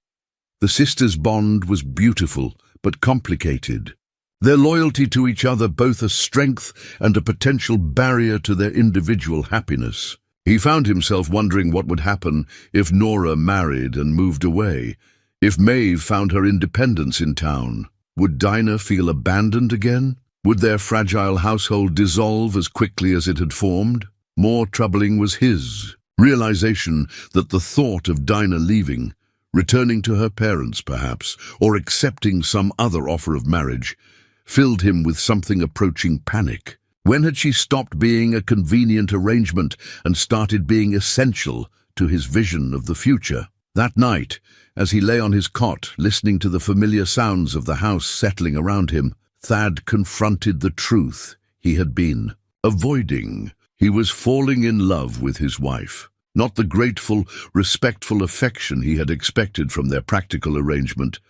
The sisters' bond was beautiful, but complicated. Their loyalty to each other both a strength and a potential barrier to their individual happiness. He found himself wondering what would happen if Nora married and moved away, if Maeve found her independence in town. Would Dinah feel abandoned again? Would their fragile household dissolve as quickly as it had formed? More troubling was his realization that the thought of Dinah leaving, returning to her parents perhaps, or accepting some other offer of marriage, filled him with something approaching panic. When had she stopped being a convenient arrangement and started being essential to his vision of the future? That night, as he lay on his cot, listening to the familiar sounds of the house settling around him, Thad confronted the truth he had been avoiding. He was falling in love with his wife, not the grateful, respectful affection he had expected from their practical arrangement,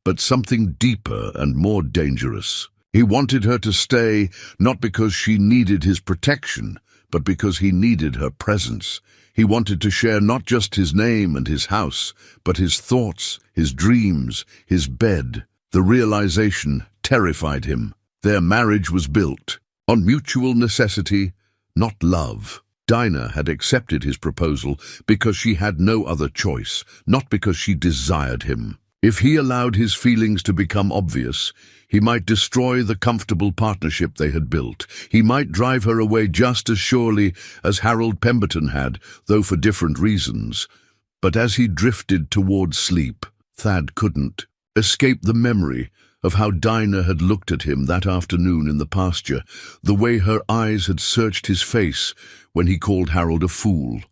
but something deeper and more dangerous. He wanted her to stay, not because she needed his protection, but because he needed her presence. He wanted to share not just his name and his house, but his thoughts, his dreams, his bed. The realization terrified him. Their marriage was built on mutual necessity, not love. Dinah had accepted his proposal because she had no other choice, not because she desired him. If he allowed his feelings to become obvious, he might destroy the comfortable partnership they had built. He might drive her away just as surely as Harold Pemberton had, though for different reasons. But as he drifted towards sleep, Thad couldn't escape the memory of how Dinah had looked at him that afternoon in the pasture, the way her eyes had searched his face when he called Harold a fool.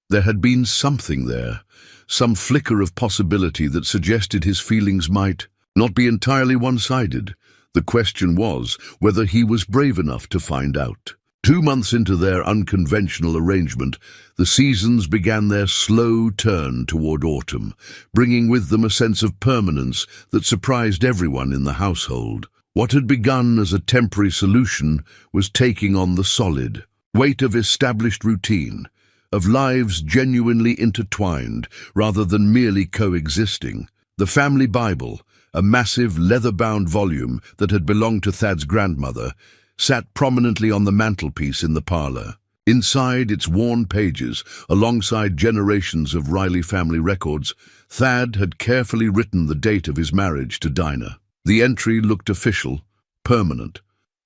There had been something there, some flicker of possibility that suggested his feelings might not be entirely one-sided. The question was whether he was brave enough to find out. 2 months into their unconventional arrangement, the seasons began their slow turn toward autumn, bringing with them a sense of permanence that surprised everyone in the household. What had begun as a temporary solution was taking on the solid weight of established routine, of lives genuinely intertwined rather than merely coexisting. The family Bible, a massive leather-bound volume that had belonged to Thad's grandmother, sat prominently on the mantelpiece in the parlor. Inside its worn pages, alongside generations of Riley family records, Thad had carefully written the date of his marriage to Dinah. The entry looked official, permanent,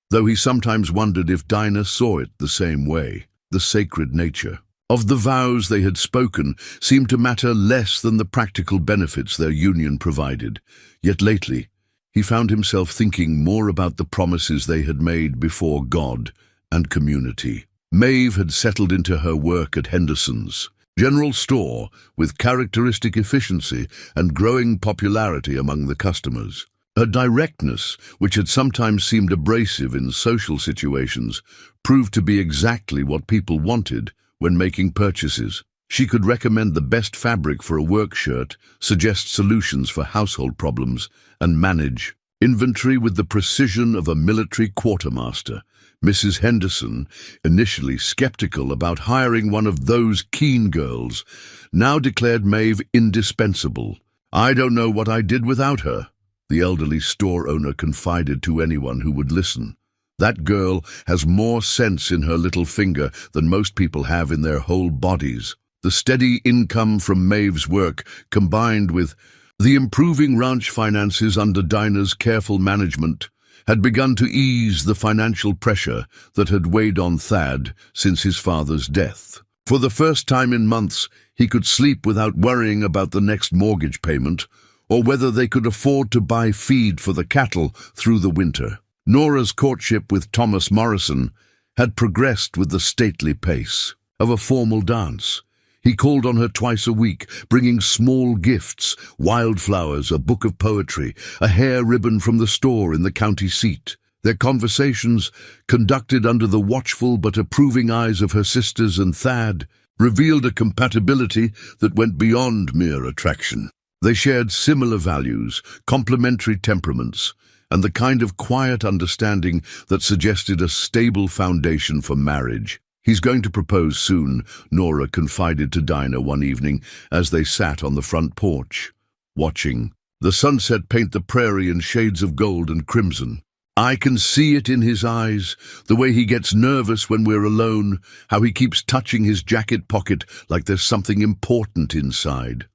though he sometimes wondered if Dinah saw it the same way. The sacred nature of the vows they had spoken seemed to matter less than the practical benefits their union provided. Yet lately, he found himself thinking more about the promises they had made before God and community. Maeve had settled into her work at Henderson's general store with characteristic efficiency and growing popularity among the customers. Her directness, which had sometimes seemed abrasive in social situations, proved to be exactly what people wanted when making purchases. She could recommend the best fabric for a work shirt, suggest solutions for household problems, and manage inventory with the precision of a military quartermaster. Mrs. Henderson, initially skeptical about hiring one of those keen girls, now declared Maeve indispensable. "I don't know what I did without her," the elderly store owner confided to anyone who would listen. "That girl has more sense in her little finger than most people have in their whole bodies." The steady income from Maeve's work, combined with the improving ranch finances under Dinah's careful management, had begun to ease the financial pressure that had weighed on Thad since his father's death. For the first time in months, he could sleep without worrying about the next mortgage payment or whether they could afford to buy feed for the cattle through the winter. Nora's courtship with Thomas Morrison had progressed with the stately pace of a formal dance. He called on her twice a week, bringing small gifts, wildflowers, a book of poetry, a hair ribbon from the store in the county seat. Their conversations, conducted under the watchful but approving eyes of her sisters and Thad, revealed a compatibility that went beyond mere attraction. They shared similar values, complementary temperaments, and the kind of quiet understanding that suggested a stable foundation for marriage. "He's going to propose soon," Nora confided to Dinah one evening as they sat on the front porch, watching the sunset paint the prairie in shades of gold and crimson. "I can see it in his eyes, the way he gets nervous when we're alone, how he keeps touching his jacket pocket like there's something important inside."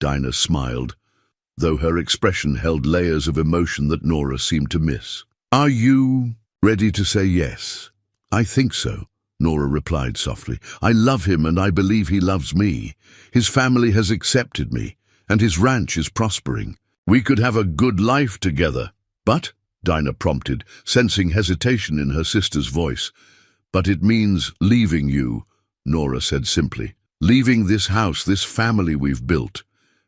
Dinah smiled, though her expression held layers of emotion that Nora seemed to miss. "Are you ready to say yes?" "I think so," Nora replied softly. "I love him and I believe he loves me. His family has accepted me, and his ranch is prospering. We could have a good life together." "But," Dinah prompted, sensing hesitation in her sister's voice. "But it means leaving you," Nora said simply. "Leaving this house, this family we've built.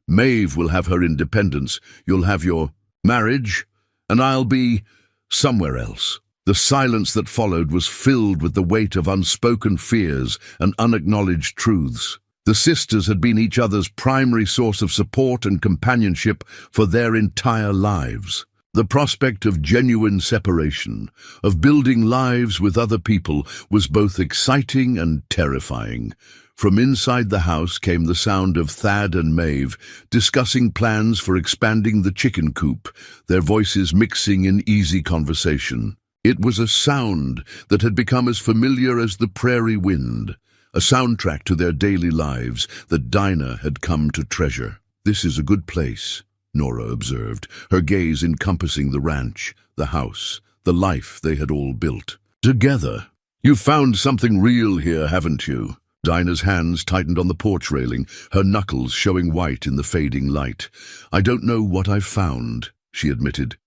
Maeve will have her independence, you'll have your marriage, and I'll be somewhere else." The silence that followed was filled with the weight of unspoken fears and unacknowledged truths. The sisters had been each other's primary source of support and companionship for their entire lives. The prospect of genuine separation, of building lives with other people, was both exciting and terrifying. From inside the house came the sound of Thad and Maeve discussing plans for expanding the chicken coop, their voices mixing in easy conversation. It was a sound that had become as familiar as the prairie wind, a soundtrack to their daily lives that Dinah had come to treasure. "This is a good place," Nora observed, her gaze encompassing the ranch, the house, the life they had all built together. "You've found something real here, haven't you?" Dinah's hands tightened on the porch railing, her knuckles showing white in the fading light. "I don't know what I've found," she admitted.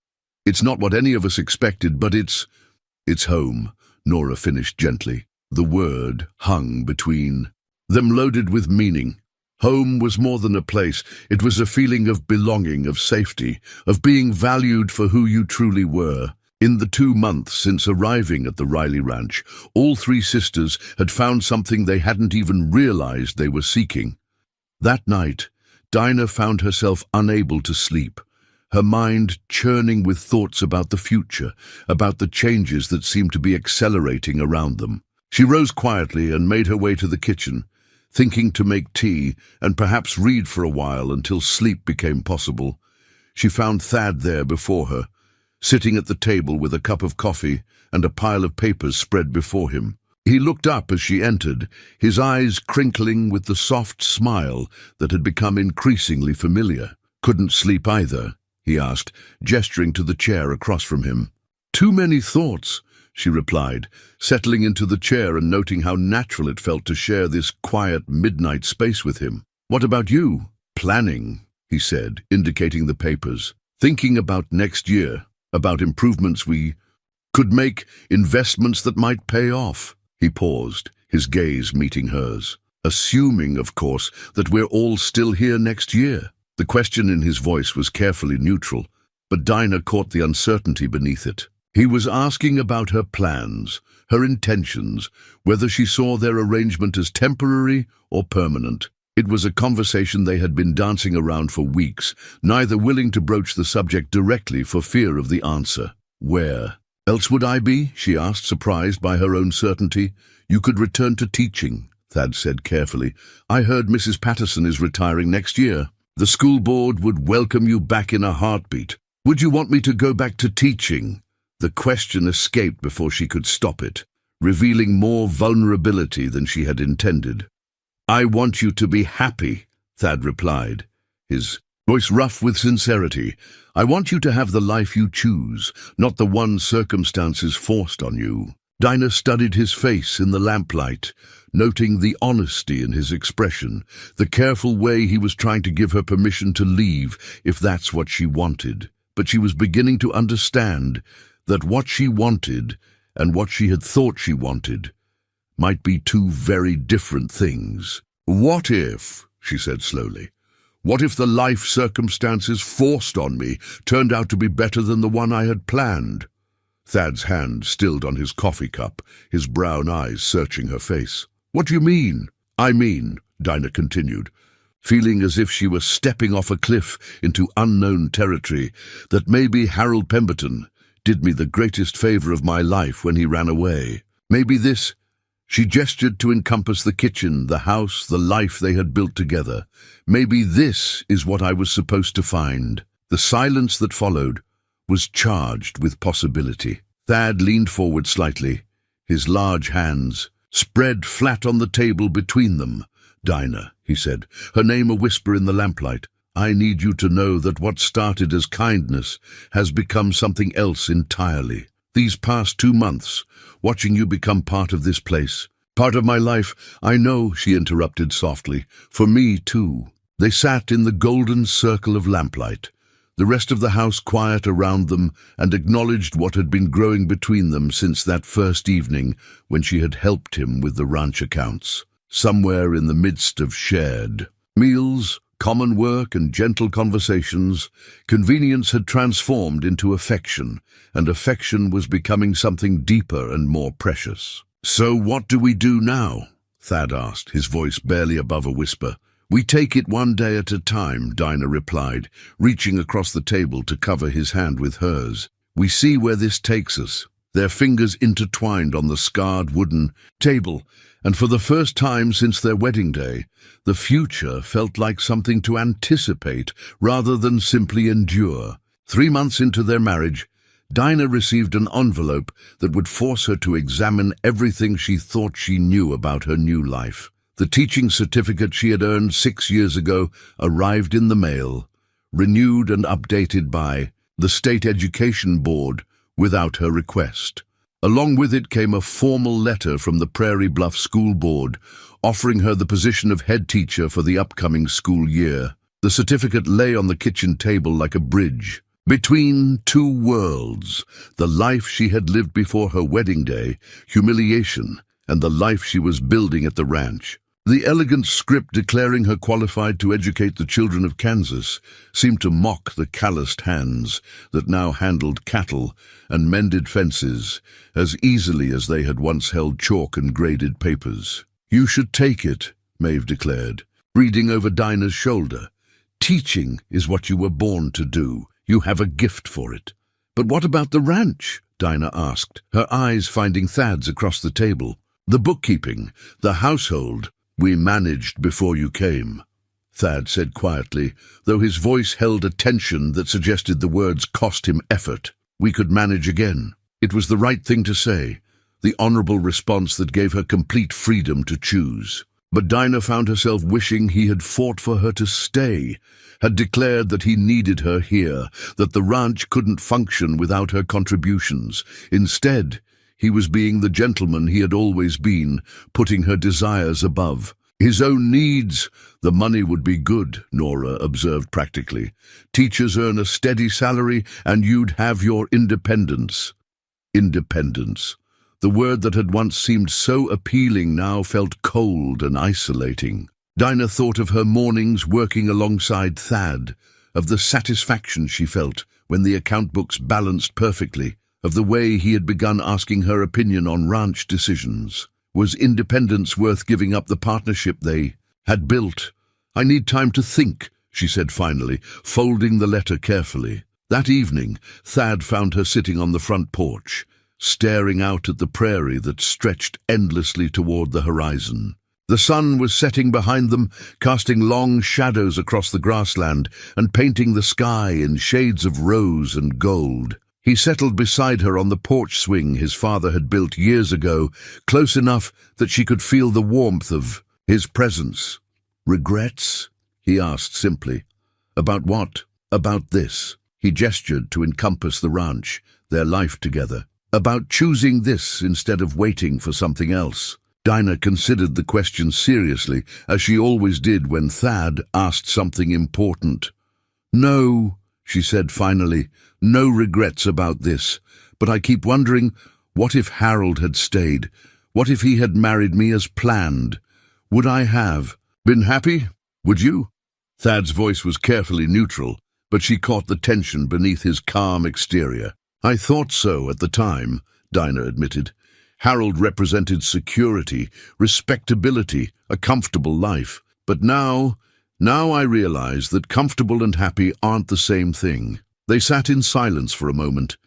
"It's not what any of us expected, but it's home," Nora finished gently. The word hung between them, loaded with meaning. Home was more than a place. It was a feeling of belonging, of safety, of being valued for who you truly were. In the 2 months since arriving at the Riley Ranch, all three sisters had found something they hadn't even realized they were seeking. That night, Dinah found herself unable to sleep, her mind churning with thoughts about the future, about the changes that seemed to be accelerating around them. She rose quietly and made her way to the kitchen, thinking to make tea and perhaps read for a while until sleep became possible. She found Thad there before her, sitting at the table with a cup of coffee and a pile of papers spread before him. He looked up as she entered, his eyes crinkling with the soft smile that had become increasingly familiar. "Couldn't sleep either?" he asked, gesturing to the chair across from him. "Too many thoughts," she replied, settling into the chair and noting how natural it felt to share this quiet midnight space with him. "What about you?" "Planning," he said, indicating the papers. Thinking about next year, about improvements we could make, investments that might pay off. He paused, his gaze meeting hers. Assuming, of course, that we're all still here next year. The question in his voice was carefully neutral, but Dinah caught the uncertainty beneath it. He was asking about her plans, her intentions, whether she saw their arrangement as temporary or permanent. It was a conversation they had been dancing around for weeks, neither willing to broach the subject directly for fear of the answer. Where else would I be? She asked, surprised by her own certainty. You could return to teaching, Thad said carefully. I heard Mrs. Patterson is retiring next year. The school board would welcome you back in a heartbeat. Would you want me to go back to teaching? The question escaped before she could stop it, revealing more vulnerability than she had intended. I want you to be happy, Thad replied, his voice rough with sincerity. I want you to have the life you choose, not the one circumstances forced on you. Dinah studied his face in the lamplight, noting the honesty in his expression, the careful way he was trying to give her permission to leave if that's what she wanted. But she was beginning to understand that what she wanted and what she had thought she wanted might be two very different things. What if, she said slowly, what if the life circumstances forced on me turned out to be better than the one I had planned? Thad's hand stilled on his coffee cup, his brown eyes searching her face. What do you mean? I mean, Dinah continued, feeling as if she were stepping off a cliff into unknown territory, that maybe Harold Pemberton did me the greatest favor of my life when he ran away. Maybe this, she gestured to encompass the kitchen, the house, the life they had built together. Maybe this is what I was supposed to find. The silence that followed was charged with possibility. Thad leaned forward slightly, his large hands spread flat on the table between them. Dinah, he said, her name a whisper in the lamplight. I need you to know that what started as kindness has become something else entirely. These past 2 months, watching you become part of this place, part of my life, I know, she interrupted softly, for me too. They sat in the golden circle of lamplight, the rest of the house quiet around them, and acknowledged what had been growing between them since that first evening when she had helped him with the ranch accounts. Somewhere in the midst of shared meals, common work, and gentle conversations, convenience had transformed into affection, and affection was becoming something deeper and more precious. So what do we do now? Thad asked, his voice barely above a whisper. We take it one day at a time, Dinah replied, reaching across the table to cover his hand with hers. We see where this takes us. Their fingers intertwined on the scarred wooden table, and for the first time since their wedding day, the future felt like something to anticipate rather than simply endure. 3 months into their marriage, Dinah received an envelope that would force her to examine everything she thought she knew about her new life. The teaching certificate she had earned 6 years ago arrived in the mail, renewed and updated by the State Education Board without her request. Along with it came a formal letter from the Prairie Bluff School Board, offering her the position of head teacher for the upcoming school year. The certificate lay on the kitchen table like a bridge between two worlds, the life she had lived before her wedding day, humiliation, and the life she was building at the ranch. The elegant script declaring her qualified to educate the children of Kansas seemed to mock the calloused hands that now handled cattle and mended fences as easily as they had once held chalk and graded papers. You should take it, Maeve declared, reading over Dinah's shoulder. Teaching is what you were born to do. You have a gift for it. But what about the ranch? Dinah asked, her eyes finding Thad's across the table. The bookkeeping, the household, we managed before you came, Thad said quietly, though his voice held a tension that suggested the words cost him effort. We could manage again. It was the right thing to say, the honorable response that gave her complete freedom to choose. But Dinah found herself wishing he had fought for her to stay, had declared that he needed her here, that the ranch couldn't function without her contributions. Instead, he was being the gentleman he had always been, putting her desires above. His own needs. The money would be good, Nora observed practically. Teachers earn a steady salary and you'd have your independence. Independence. The word that had once seemed so appealing now felt cold and isolating. Dinah thought of her mornings working alongside Thad, of the satisfaction she felt when the account books balanced perfectly, of the way he had begun asking her opinion on ranch decisions. Was independence worth giving up the partnership they had built? "I need time to think," she said finally, folding the letter carefully. That evening, Thad found her sitting on the front porch, staring out at the prairie that stretched endlessly toward the horizon. The sun was setting behind them, casting long shadows across the grassland and painting the sky in shades of rose and gold. He settled beside her on the porch swing his father had built years ago, close enough that she could feel the warmth of his presence. "Regrets?" he asked simply. "About what?" "About this." He gestured to encompass the ranch, their life together. "About choosing this instead of waiting for something else." Dinah considered the question seriously, as she always did when Thad asked something important. "No," she said finally, "no regrets about this. But I keep wondering, what if Harold had stayed? What if he had married me as planned? Would I have been happy? Would you?" Thad's voice was carefully neutral, but she caught the tension beneath his calm exterior. "I thought so at the time," Dinah admitted. "Harold represented security, respectability, a comfortable life. But now I realize that comfortable and happy aren't the same thing." They sat in silence for a moment,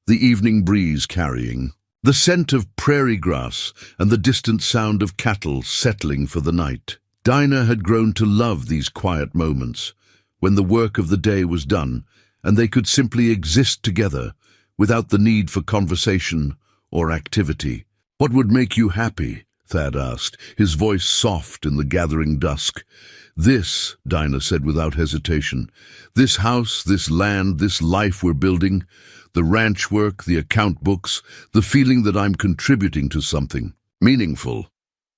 the evening breeze carrying the scent of prairie grass and the distant sound of cattle settling for the night. Dinah had grown to love these quiet moments, when the work of the day was done and they could simply exist together without the need for conversation or activity. "What would make you happy?" Thad asked, his voice soft in the gathering dusk. "This," Dinah said without hesitation. "This house, this land, this life we're building, the ranch work, the account books, the feeling that I'm contributing to something meaningful."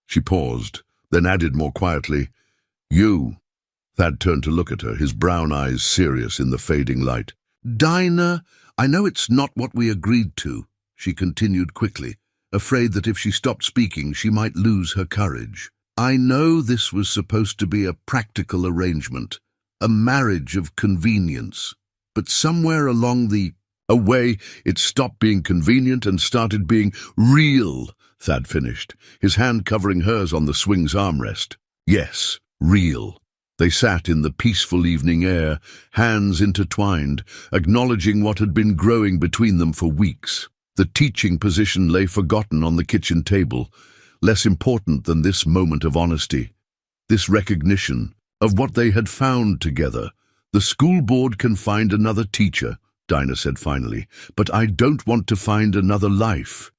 She paused, then added more quietly, "You." Thad turned to look at her, his brown eyes serious in the fading light. "Dinah, I know it's not what we agreed to," she continued quickly, afraid that if she stopped speaking she might lose her courage. "I know this was supposed to be a practical arrangement, a marriage of convenience. But somewhere along the way, it stopped being convenient and started being real," Thad finished, his hand covering hers on the swing's armrest. "Yes, real." They sat in the peaceful evening air, hands intertwined, acknowledging what had been growing between them for weeks. The teaching position lay forgotten on the kitchen table, less important than this moment of honesty, this recognition of what they had found together. "The school board can find another teacher," Dinah said finally, "but I don't want to find another life."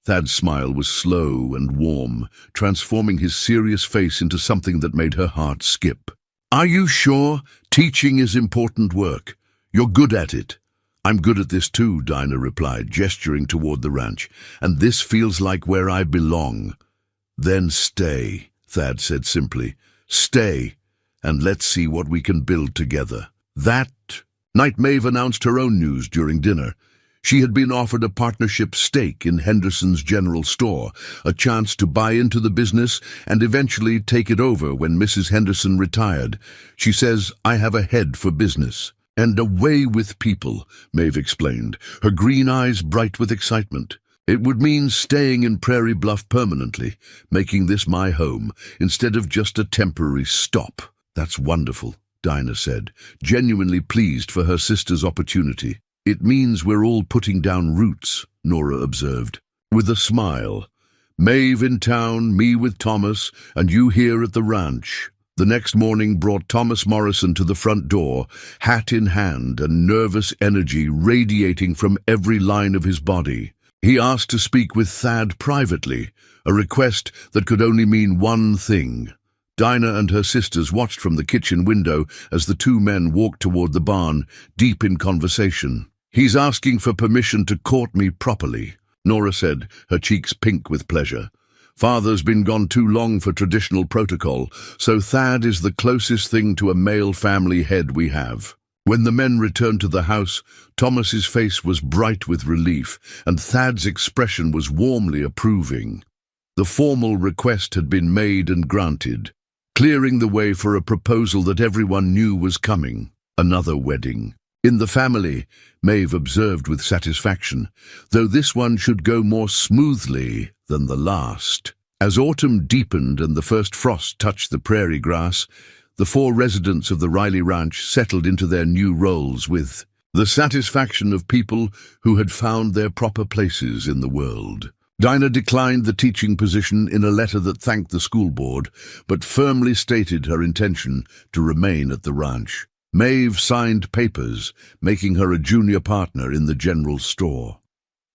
Thad's smile was slow and warm, transforming his serious face into something that made her heart skip. "Are you sure? Teaching is important work. You're good at it." "I'm good at this too," Dinah replied, gesturing toward the ranch, "and this feels like where I belong." "Then stay," Thad said simply. "Stay, and let's see what we can build together." That night Maeve announced her own news during dinner. She had been offered a partnership stake in Henderson's General Store, a chance to buy into the business and eventually take it over when Mrs. Henderson retired. "She says I have a head for business and a way with people," Maeve explained, her green eyes bright with excitement. "It would mean staying in Prairie Bluff permanently, making this my home, instead of just a temporary stop." "That's wonderful," Dinah said, genuinely pleased for her sister's opportunity. "It means we're all putting down roots," Nora observed, with a smile. "Maeve in town, me with Thomas, and you here at the ranch." The next morning brought Thomas Morrison to the front door, hat in hand and nervous energy radiating from every line of his body. He asked to speak with Thad privately, a request that could only mean one thing. Dinah and her sisters watched from the kitchen window as the two men walked toward the barn, deep in conversation. "He's asking for permission to court me properly," Nora said, her cheeks pink with pleasure. Father's been gone too long for traditional protocol, so Thad is the closest thing to a male family head we have. When the men returned to the house, Thomas's face was bright with relief, and Thad's expression was warmly approving. The formal request had been made and granted, clearing the way for a proposal that everyone knew was coming: another wedding. In the family, Maeve observed with satisfaction, though this one should go more smoothly than the last. As autumn deepened and the first frost touched the prairie grass, the 4 residents of the Riley Ranch settled into their new roles with the satisfaction of people who had found their proper places in the world. Dinah declined the teaching position in a letter that thanked the school board, but firmly stated her intention to remain at the ranch. Maeve signed papers, making her a junior partner in the general store.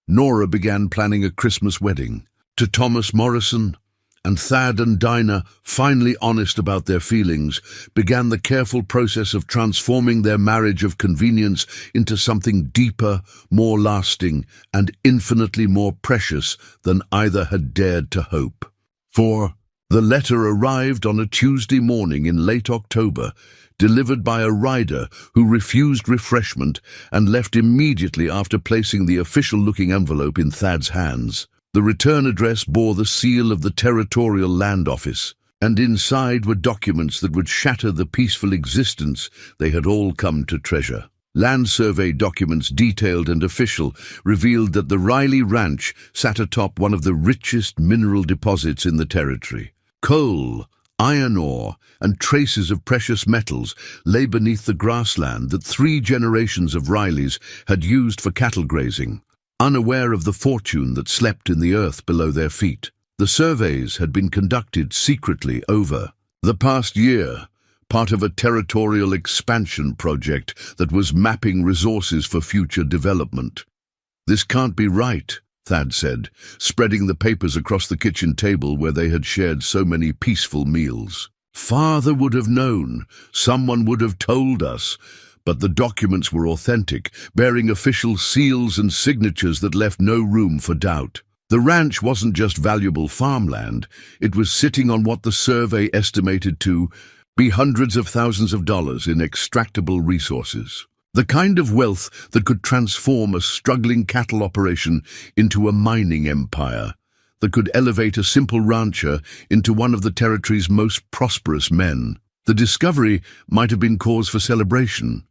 Nora began planning a Christmas wedding. To Thomas Morrison, and Thad and Dinah, finally honest about their feelings, began the careful process of transforming their marriage of convenience into something deeper, more lasting, and infinitely more precious than either had dared to hope. For the letter arrived on a Tuesday morning in late October, delivered by a rider who refused refreshment and left immediately after placing the official-looking envelope in Thad's hands. The return address bore the seal of the Territorial Land Office, and inside were documents that would shatter the peaceful existence they had all come to treasure. Land survey documents, detailed and official, revealed that the Riley Ranch sat atop one of the richest mineral deposits in the territory. Coal, iron ore, and traces of precious metals lay beneath the grassland that 3 generations of Rileys had used for cattle grazing. Unaware of the fortune that slept in the earth below their feet, the surveys had been conducted secretly over the past year, part of a territorial expansion project that was mapping resources for future development. "This can't be right," Thad said, spreading the papers across the kitchen table where they had shared so many peaceful meals. "Father would have known, someone would have told us." But the documents were authentic, bearing official seals and signatures that left no room for doubt. The ranch wasn't just valuable farmland, it was sitting on what the survey estimated to be hundreds of thousands of dollars in extractable resources. The kind of wealth that could transform a struggling cattle operation into a mining empire, that could elevate a simple rancher into one of the territory's most prosperous men. The discovery might have been cause for celebration.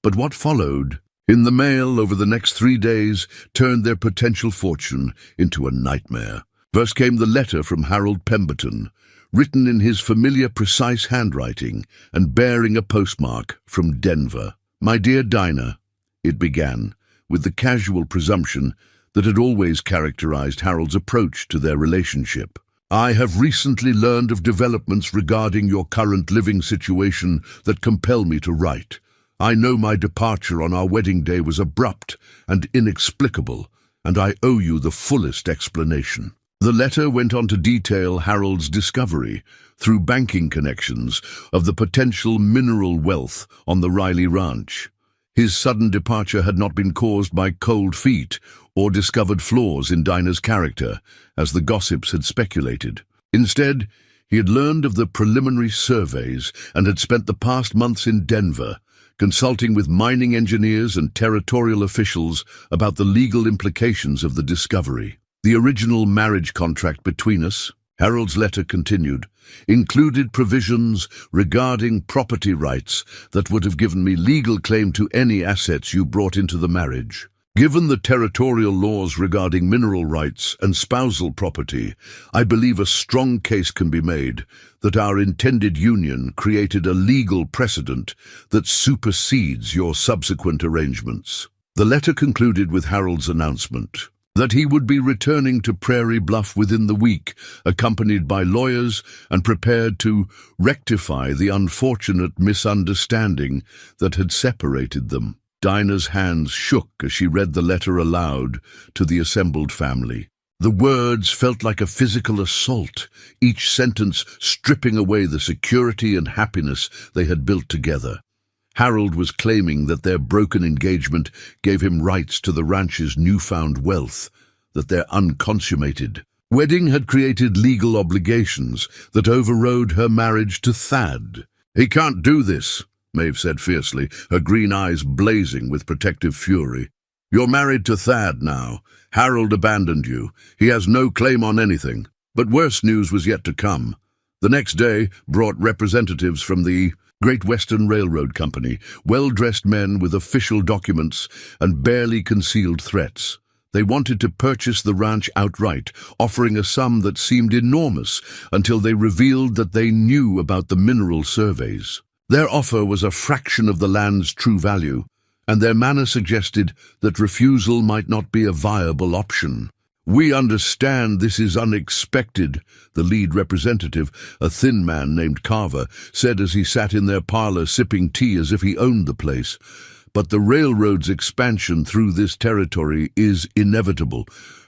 But what followed, in the mail over the next 3 days, turned their potential fortune into a nightmare. First came the letter from Harold Pemberton, written in his familiar, precise handwriting and bearing a postmark from Denver. "My dear Dinah," it began, with the casual presumption that had always characterized Harold's approach to their relationship. "I have recently learned of developments regarding your current living situation that compel me to write. I know my departure on our wedding day was abrupt and inexplicable, and I owe you the fullest explanation." The letter went on to detail Harold's discovery, through banking connections, of the potential mineral wealth on the Riley Ranch. His sudden departure had not been caused by cold feet or discovered flaws in Dinah's character, as the gossips had speculated. Instead, he had learned of the preliminary surveys and had spent the past months in Denver, consulting with mining engineers and territorial officials about the legal implications of the discovery. "The original marriage contract between us," Harold's letter continued, "included provisions regarding property rights that would have given me legal claim to any assets you brought into the marriage. Given the territorial laws regarding mineral rights and spousal property, I believe a strong case can be made that our intended union created a legal precedent that supersedes your subsequent arrangements." The letter concluded with Harold's announcement that he would be returning to Prairie Bluff within the week, accompanied by lawyers and prepared to rectify the unfortunate misunderstanding that had separated them. Dinah's hands shook as she read the letter aloud to the assembled family. The words felt like a physical assault, each sentence stripping away the security and happiness they had built together. Harold was claiming that their broken engagement gave him rights to the ranch's newfound wealth, that their unconsummated Wedding had created legal obligations that overrode her marriage to Thad. "He can't do this," Maeve said fiercely, her green eyes blazing with protective fury. "You're married to Thad now. Harold abandoned you. He has no claim on anything." But worse news was yet to come. The next day brought representatives from the Great Western Railroad Company, well-dressed men with official documents and barely concealed threats. They wanted to purchase the ranch outright, offering a sum that seemed enormous until they revealed that they knew about the mineral surveys. Their offer was a fraction of the land's true value, and their manner suggested that refusal might not be a viable option. "We understand this is unexpected," the lead representative, a thin man named Carver, said as he sat in their parlor sipping tea as if he owned the place. "But the railroad's expansion through this territory is inevitable.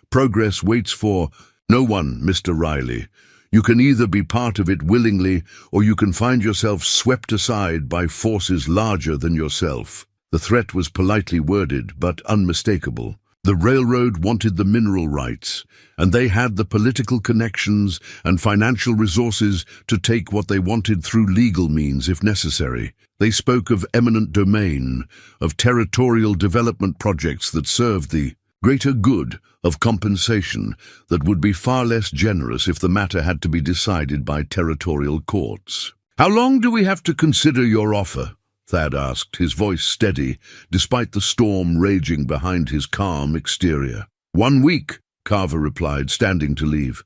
Progress waits for no one, Mr. Riley. You can either be part of it willingly, or you can find yourself swept aside by forces larger than yourself." The threat was politely worded, but unmistakable. The railroad wanted the mineral rights, and they had the political connections and financial resources to take what they wanted through legal means if necessary. They spoke of eminent domain, of territorial development projects that served the greater good, of compensation that would be far less generous if the matter had to be decided by territorial courts. "How long do we have to consider your offer?" Thad asked, his voice steady, despite the storm raging behind his calm exterior. "1 week, Carver replied, standing to leave.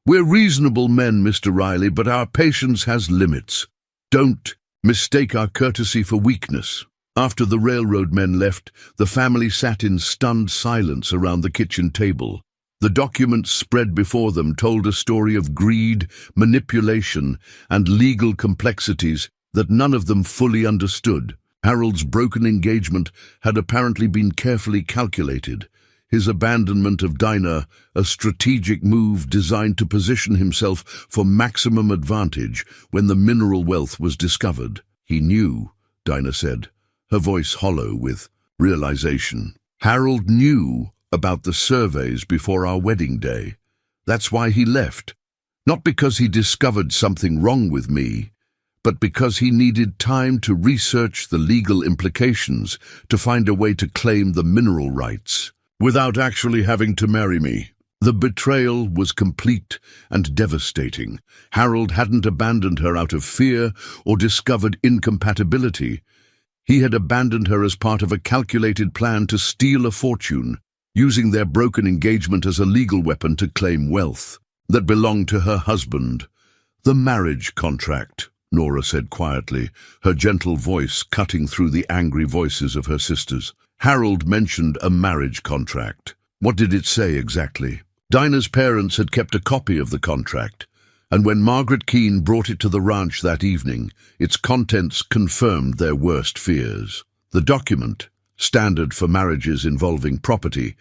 "We're reasonable men, Mr. Riley, but our patience has limits. Don't mistake our courtesy for weakness." After the railroad men left, the family sat in stunned silence around the kitchen table. The documents spread before them told a story of greed, manipulation, and legal complexities that none of them fully understood. Harold's broken engagement had apparently been carefully calculated. His abandonment of Dinah, a strategic move designed to position himself for maximum advantage when the mineral wealth was discovered. "He knew," Dinah said, her voice hollow with realization. "Harold knew about the surveys before our wedding day. That's why he left. Not because he discovered something wrong with me, but because he needed time to research the legal implications to find a way to claim the mineral rights, without actually having to marry me." The betrayal was complete and devastating. Harold hadn't abandoned her out of fear or discovered incompatibility. He had abandoned her as part of a calculated plan to steal a fortune, using their broken engagement as a legal weapon to claim wealth that belonged to her husband. "The marriage contract," Nora said quietly, her gentle voice cutting through the angry voices of her sisters. Harold mentioned a marriage contract. What did it say exactly? Dinah's parents had kept a copy of the contract, and when Margaret Keene brought it to the ranch that evening, its contents confirmed their worst fears. The document, standard for marriages involving property,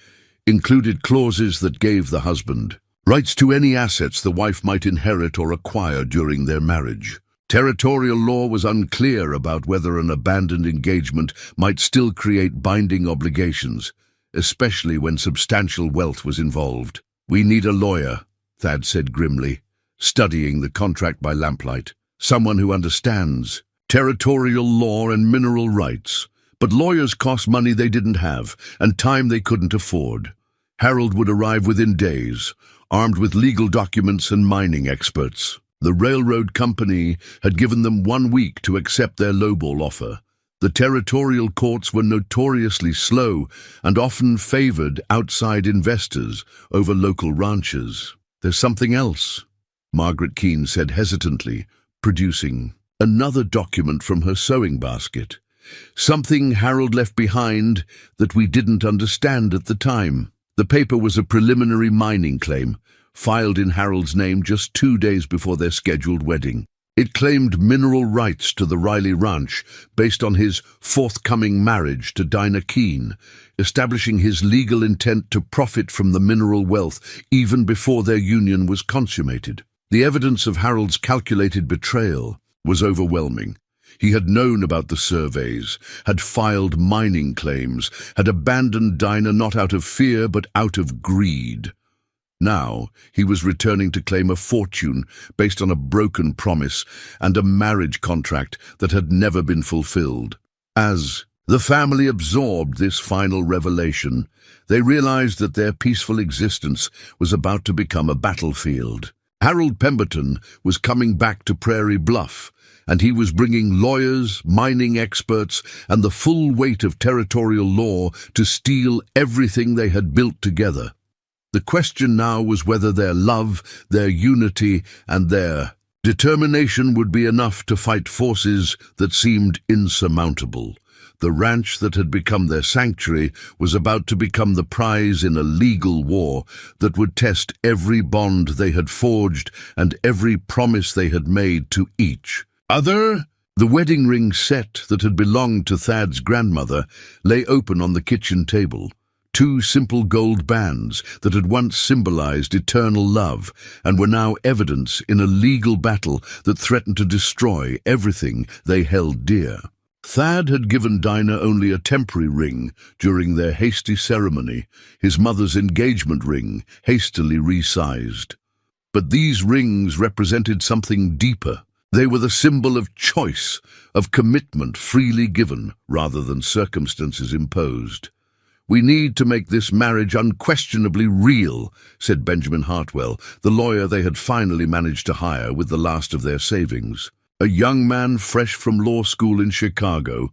included clauses that gave the husband rights to any assets the wife might inherit or acquire during their marriage. Territorial law was unclear about whether an abandoned engagement might still create binding obligations, especially when substantial wealth was involved. "We need a lawyer," Thad said grimly, studying the contract by lamplight. "Someone who understands territorial law and mineral rights. But lawyers cost money they didn't have, and time they couldn't afford. Harold would arrive within days, armed with legal documents and mining experts. The railroad company had given them 1 week to accept their lowball offer. The territorial courts were notoriously slow and often favored outside investors over local ranchers. "There's something else," Margaret Keene said hesitantly, producing another document from her sewing basket. "Something Harold left behind that we didn't understand at the time." The paper was a preliminary mining claim, filed in Harold's name just 2 days before their scheduled wedding. It claimed mineral rights to the Riley Ranch based on his forthcoming marriage to Dinah Keene, establishing his legal intent to profit from the mineral wealth even before their union was consummated. The evidence of Harold's calculated betrayal was overwhelming. He had known about the surveys, had filed mining claims, had abandoned Dinah not out of fear but out of greed. Now, he was returning to claim a fortune based on a broken promise and a marriage contract that had never been fulfilled. As the family absorbed this final revelation, they realized that their peaceful existence was about to become a battlefield. Harold Pemberton was coming back to Prairie Bluff, and he was bringing lawyers, mining experts, and the full weight of territorial law to steal everything they had built together. The question now was whether their love, their unity, and their determination would be enough to fight forces that seemed insurmountable. The ranch that had become their sanctuary was about to become the prize in a legal war that would test every bond they had forged and every promise they had made to each other. The wedding ring set that had belonged to Thad's grandmother lay open on the kitchen table. Two simple gold bands that had once symbolized eternal love and were now evidence in a legal battle that threatened to destroy everything they held dear. Thad had given Dinah only a temporary ring during their hasty ceremony, his mother's engagement ring, hastily resized. But these rings represented something deeper. They were the symbol of choice, of commitment freely given rather than circumstances imposed. "We need to make this marriage unquestionably real," said Benjamin Hartwell, the lawyer they had finally managed to hire with the last of their savings. A young man fresh from law school in Chicago,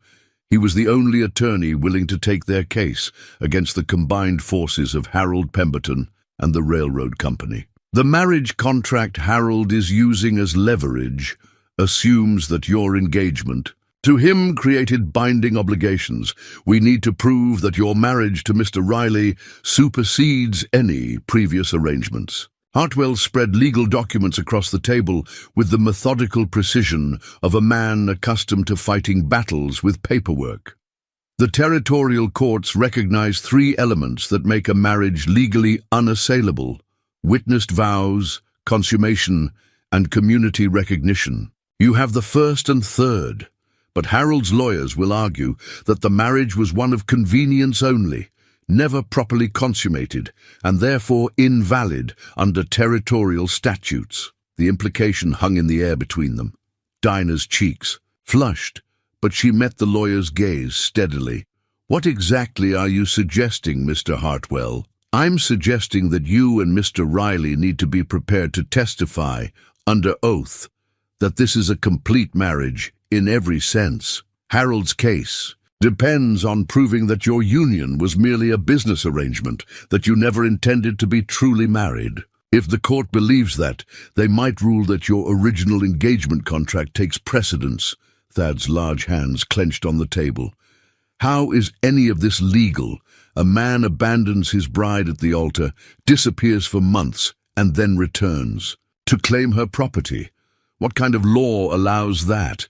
he was the only attorney willing to take their case against the combined forces of Harold Pemberton and the railroad company. "The marriage contract Harold is using as leverage assumes that your engagement to him created binding obligations. We need to prove that your marriage to Mr. Riley supersedes any previous arrangements." Hartwell spread legal documents across the table with the methodical precision of a man accustomed to fighting battles with paperwork. The territorial courts recognize three elements that make a marriage legally unassailable: witnessed vows, consummation, and community recognition. You have the first and third. But Harold's lawyers will argue that the marriage was one of convenience only, never properly consummated, and therefore invalid under territorial statutes. The implication hung in the air between them. Dinah's cheeks flushed, but she met the lawyer's gaze steadily. "What exactly are you suggesting, Mr. Hartwell?" "I'm suggesting that you and Mr. Riley need to be prepared to testify, under oath, that this is a complete marriage in every sense. Harold's case depends on proving that your union was merely a business arrangement, that you never intended to be truly married. If the court believes that, they might rule that your original engagement contract takes precedence." Thad's large hands clenched on the table. "How is any of this legal? A man abandons his bride at the altar, disappears for months, and then returns to claim her property. What kind of law allows that?"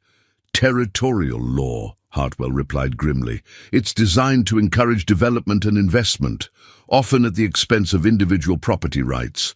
"Territorial law," Hartwell replied grimly. "It's designed to encourage development and investment, often at the expense of individual property rights.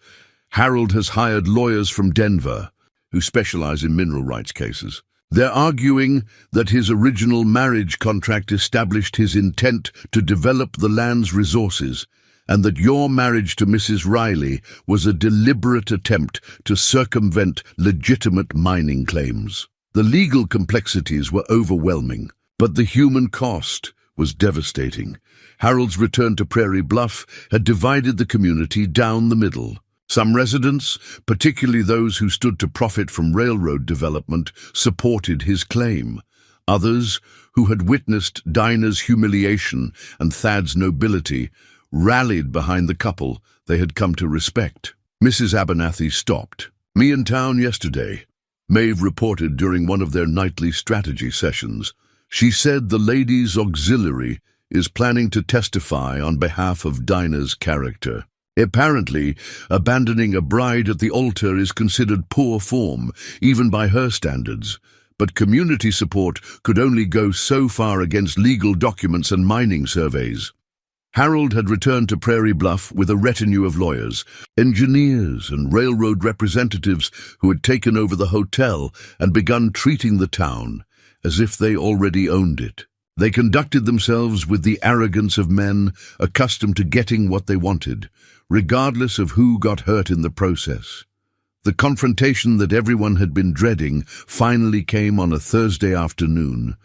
Harold has hired lawyers from Denver who specialize in mineral rights cases. They're arguing that his original marriage contract established his intent to develop the land's resources, and that your marriage to Mrs. Riley was a deliberate attempt to circumvent legitimate mining claims." The legal complexities were overwhelming, but the human cost was devastating. Harold's return to Prairie Bluff had divided the community down the middle. Some residents, particularly those who stood to profit from railroad development, supported his claim. Others, who had witnessed Dinah's humiliation and Thad's nobility, rallied behind the couple they had come to respect. Mrs. Abernathy stopped. "Me in town yesterday," Maeve reported during one of their nightly strategy sessions. "She said the ladies' auxiliary is planning to testify on behalf of Dinah's character. Apparently, abandoning a bride at the altar is considered poor form, even by her standards. But community support could only go so far against legal documents and mining surveys." Harold had returned to Prairie Bluff with a retinue of lawyers, engineers, and railroad representatives who had taken over the hotel and begun treating the town as if they already owned it. They conducted themselves with the arrogance of men accustomed to getting what they wanted, regardless of who got hurt in the process. The confrontation that everyone had been dreading finally came on a Thursday afternoon.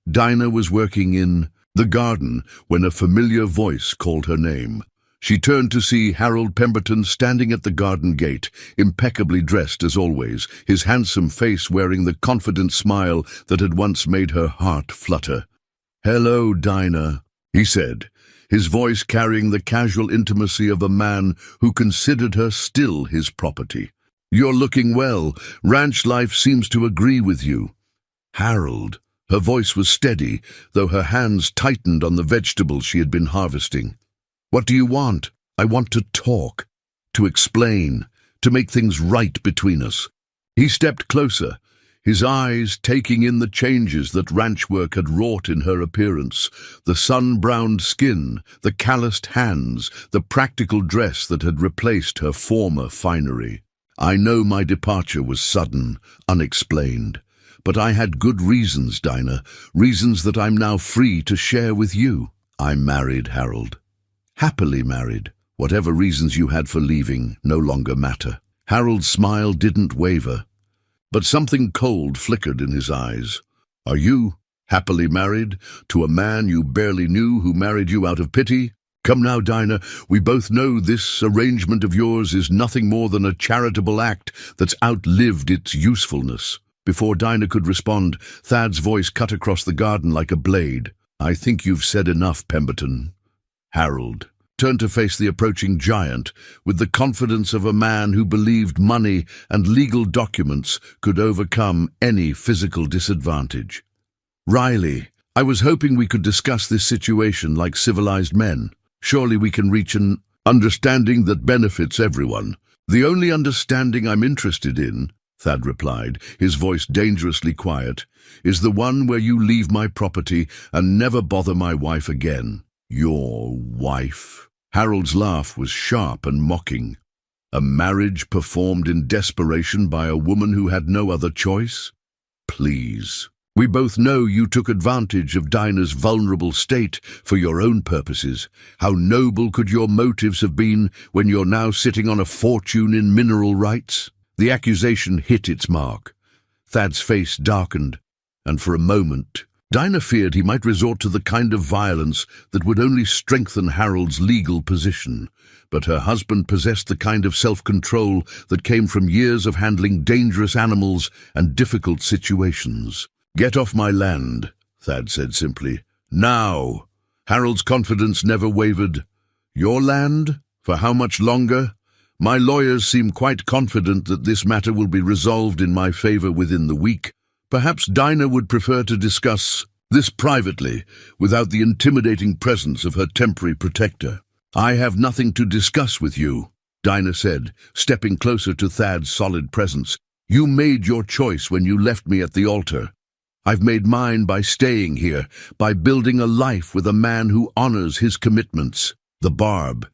Dinah was working in the garden when a familiar voice called her name. She turned to see Harold Pemberton standing at the garden gate, impeccably dressed as always, his handsome face wearing the confident smile that had once made her heart flutter. "Hello, Dinah," he said, his voice carrying the casual intimacy of a man who considered her still his property. "You're looking well. Ranch life seems to agree with you." "Harold." Her voice was steady, though her hands tightened on the vegetables she had been harvesting. "What do you want?" "I want to talk, to explain, to make things right between us." He stepped closer, his eyes taking in the changes that ranch work had wrought in her appearance, the sun-browned skin, the calloused hands, the practical dress that had replaced her former finery. "I know my departure was sudden, unexplained, but I had good reasons, Dinah, reasons that I'm now free to share with you. I'm married, Harold. Happily married. Whatever reasons you had for leaving no longer matter." Harold's smile didn't waver, but something cold flickered in his eyes. "Are you happily married to a man you barely knew who married you out of pity? Come now, Dinah, we both know this arrangement of yours is nothing more than a charitable act that's outlived its usefulness." Before Dinah could respond, Thad's voice cut across the garden like a blade. "I think you've said enough, Pemberton." Harold turned to face the approaching giant with the confidence of a man who believed money and legal documents could overcome any physical disadvantage. "Riley, I was hoping we could discuss this situation like civilized men. Surely we can reach an understanding that benefits everyone." "The only understanding I'm interested in," Thad replied, his voice dangerously quiet, "is the one where you leave my property and never bother my wife again." "Your wife?" Harold's laugh was sharp and mocking. "A marriage performed in desperation by a woman who had no other choice? Please. We both know you took advantage of Dinah's vulnerable state for your own purposes. How noble could your motives have been when you're now sitting on a fortune in mineral rights?" The accusation hit its mark. Thad's face darkened, and for a moment, Dinah feared he might resort to the kind of violence that would only strengthen Harold's legal position. But her husband possessed the kind of self-control that came from years of handling dangerous animals and difficult situations. "Get off my land," Thad said simply. "Now." Harold's confidence never wavered. "Your land? For how much longer? My lawyers seem quite confident that this matter will be resolved in my favor within the week. Perhaps Dinah would prefer to discuss this privately, without the intimidating presence of her temporary protector." "I have nothing to discuss with you," Dinah said, stepping closer to Thad's solid presence. "You made your choice when you left me at the altar. I've made mine by staying here, by building a life with a man who honors his commitments." The barb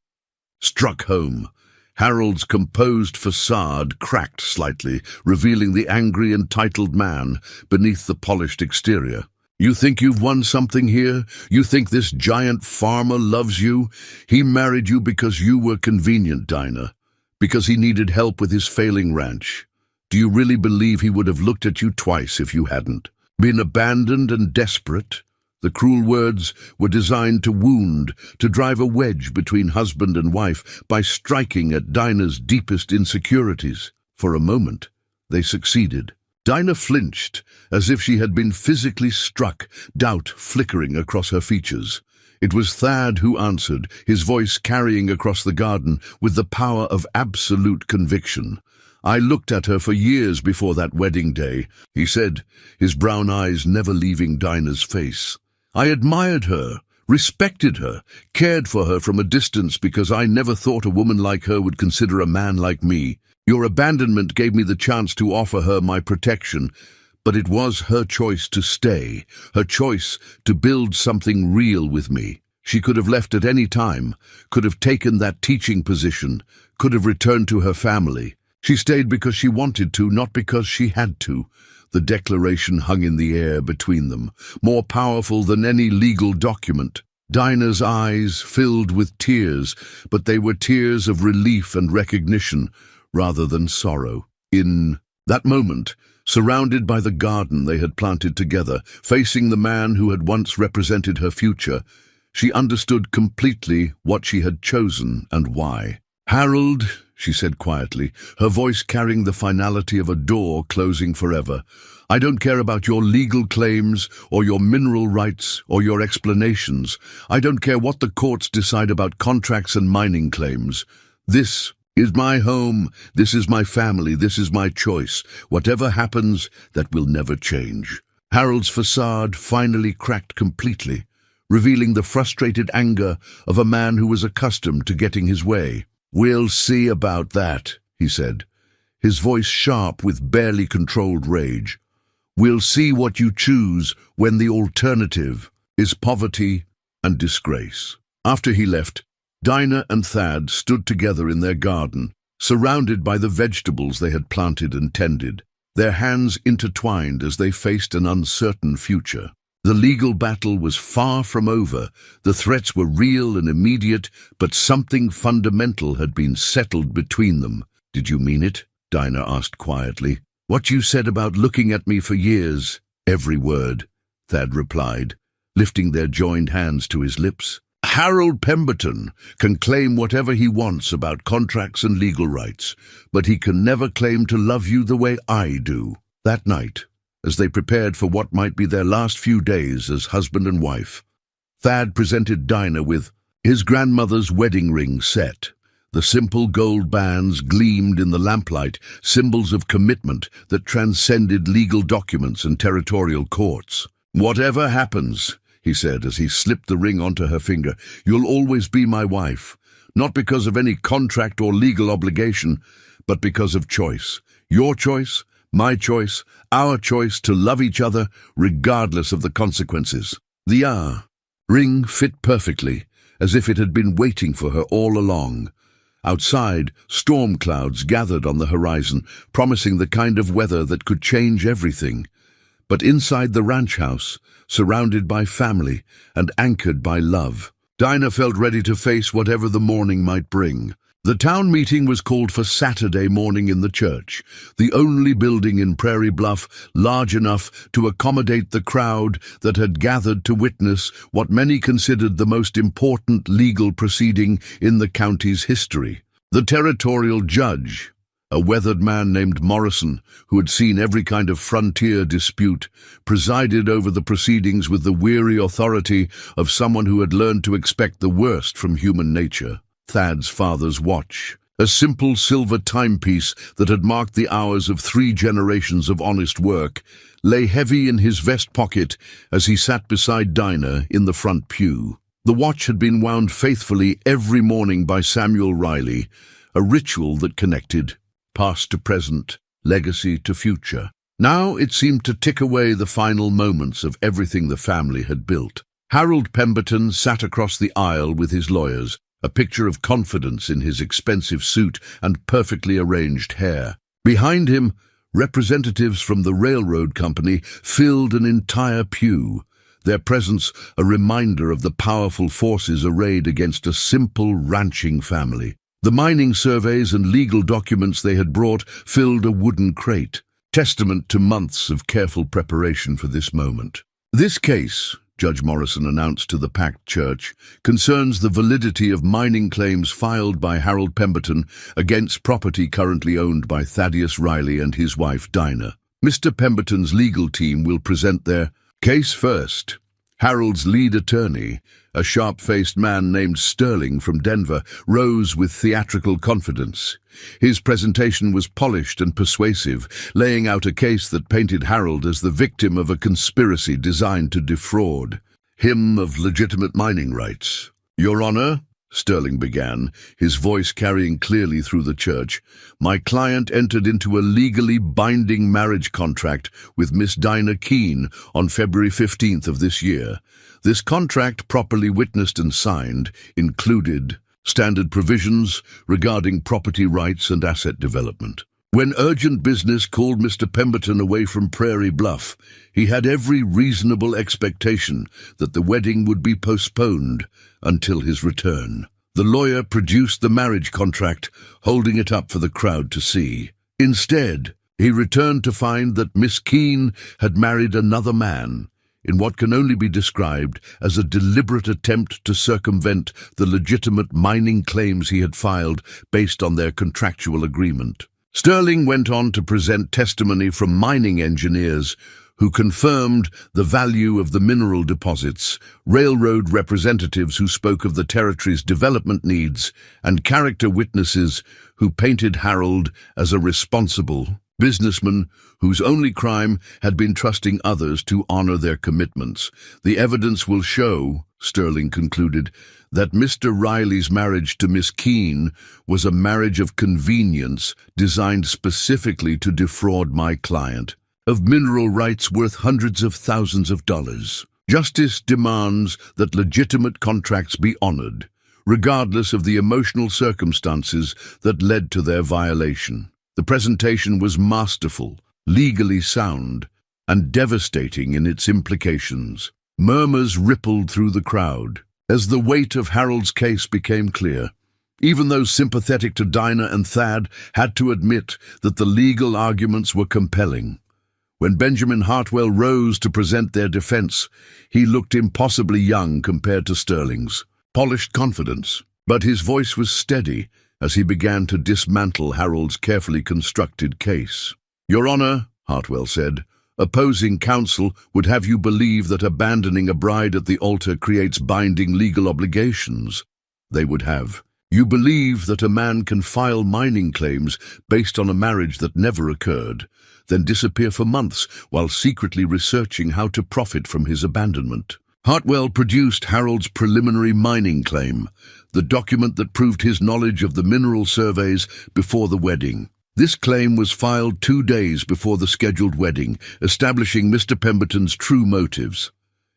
struck home. Harold's composed facade cracked slightly, revealing the angry, entitled man beneath the polished exterior. "You think you've won something here? You think this giant farmer loves you? He married you because you were convenient, Dinah, because he needed help with his failing ranch. Do you really believe he would have looked at you twice if you hadn't? Been abandoned and desperate?" The cruel words were designed to wound, to drive a wedge between husband and wife by striking at Dinah's deepest insecurities. For a moment, they succeeded. Dinah flinched, as if she had been physically struck, doubt flickering across her features. It was Thad who answered, his voice carrying across the garden with the power of absolute conviction. "I looked at her for years before that wedding day," he said, his brown eyes never leaving Dinah's face. "I admired her, respected her, cared for her from a distance because I never thought a woman like her would consider a man like me. Your abandonment gave me the chance to offer her my protection, but it was her choice to stay, her choice to build something real with me. She could have left at any time, could have taken that teaching position, could have returned to her family. She stayed because she wanted to, not because she had to. The declaration hung in the air between them, more powerful than any legal document. Dinah's eyes filled with tears, but they were tears of relief and recognition rather than sorrow. In that moment, surrounded by the garden they had planted together, facing the man who had once represented her future, she understood completely what she had chosen and why. "Harold," she said quietly, her voice carrying the finality of a door closing forever, "I don't care about your legal claims or your mineral rights or your explanations. I don't care what the courts decide about contracts and mining claims. This is my home, this is my family, this is my choice. Whatever happens, that will never change." Harold's facade finally cracked completely, revealing the frustrated anger of a man who was accustomed to getting his way. "We'll see about that," he said, his voice sharp with barely controlled rage. "We'll see what you choose when the alternative is poverty and disgrace." After he left, Dinah and Thad stood together in their garden, surrounded by the vegetables they had planted and tended, their hands intertwined as they faced an uncertain future. The legal battle was far from over. The threats were real and immediate, but something fundamental had been settled between them. "Did you mean it?" Dinah asked quietly. "What you said about looking at me for years?" "Every word," Thad replied, lifting their joined hands to his lips. "Harold Pemberton can claim whatever he wants about contracts and legal rights, but he can never claim to love you the way I do." That night, as they prepared for what might be their last few days as husband and wife, Thad presented Dinah with his grandmother's wedding ring set. The simple gold bands gleamed in the lamplight, symbols of commitment that transcended legal documents and territorial courts. "Whatever happens," he said as he slipped the ring onto her finger, "you'll always be my wife, not because of any contract or legal obligation, but because of choice. Your choice, my choice, our choice to love each other regardless of the consequences." The ring fit perfectly, as if it had been waiting for her all along. Outside, storm clouds gathered on the horizon, promising the kind of weather that could change everything. But inside the ranch house, surrounded by family and anchored by love, Dinah felt ready to face whatever the morning might bring. The town meeting was called for Saturday morning in the church, the only building in Prairie Bluff large enough to accommodate the crowd that had gathered to witness what many considered the most important legal proceeding in the county's history. The territorial judge, a weathered man named Morrison, who had seen every kind of frontier dispute, presided over the proceedings with the weary authority of someone who had learned to expect the worst from human nature. Thad's father's watch, a simple silver timepiece that had marked the hours of 3 generations of honest work, lay heavy in his vest pocket as he sat beside Dinah in the front pew. The watch had been wound faithfully every morning by Samuel Riley, a ritual that connected past to present, legacy to future. Now it seemed to tick away the final moments of everything the family had built. Harold Pemberton sat across the aisle with his lawyers, a picture of confidence in his expensive suit and perfectly arranged hair. Behind him, representatives from the railroad company filled an entire pew, their presence a reminder of the powerful forces arrayed against a simple ranching family. The mining surveys and legal documents they had brought filled a wooden crate, testament to months of careful preparation for this moment. "This case," Judge Morrison announced to the packed church, "concerns the validity of mining claims filed by Harold Pemberton against property currently owned by Thaddeus Riley and his wife Dinah. Mr. Pemberton's legal team will present their case first." Harold's lead attorney, a sharp-faced man named Sterling from Denver, rose with theatrical confidence. His presentation was polished and persuasive, laying out a case that painted Harold as the victim of a conspiracy designed to defraud him of legitimate mining rights. "Your Honor," Sterling began, his voice carrying clearly through the church, "my client entered into a legally binding marriage contract with Miss Dinah Keene on February 15th of this year. This contract, properly witnessed and signed, included standard provisions regarding property rights and asset development. When urgent business called Mr. Pemberton away from Prairie Bluff, he had every reasonable expectation that the wedding would be postponed until his return. The lawyer produced the marriage contract, holding it up for the crowd to see. Instead, he returned to find that Miss Keene had married another man, in what can only be described as a deliberate attempt to circumvent the legitimate mining claims he had filed based on their contractual agreement. Sterling went on to present testimony from mining engineers who confirmed the value of the mineral deposits, railroad representatives who spoke of the territory's development needs, and character witnesses who painted Harold as a responsible businessman whose only crime had been trusting others to honor their commitments. The evidence will show, Sterling concluded, that Mr. Riley's marriage to Miss Keene was a marriage of convenience designed specifically to defraud my client of mineral rights worth hundreds of thousands of dollars. Justice demands that legitimate contracts be honored, regardless of the emotional circumstances that led to their violation. The presentation was masterful, legally sound, and devastating in its implications. Murmurs rippled through the crowd as the weight of Harold's case became clear. Even those sympathetic to Dinah and Thad had to admit that the legal arguments were compelling. When Benjamin Hartwell rose to present their defense, he looked impossibly young compared to Sterling's polished confidence, but his voice was steady as he began to dismantle Harold's carefully constructed case. "Your Honor," Hartwell said, "opposing counsel would have you believe that abandoning a bride at the altar creates binding legal obligations. They would have you believe that a man can file mining claims based on a marriage that never occurred, then disappear for months while secretly researching how to profit from his abandonment." Hartwell produced Harold's preliminary mining claim, the document that proved his knowledge of the mineral surveys before the wedding. This claim was filed 2 days before the scheduled wedding, establishing Mr. Pemberton's true motives.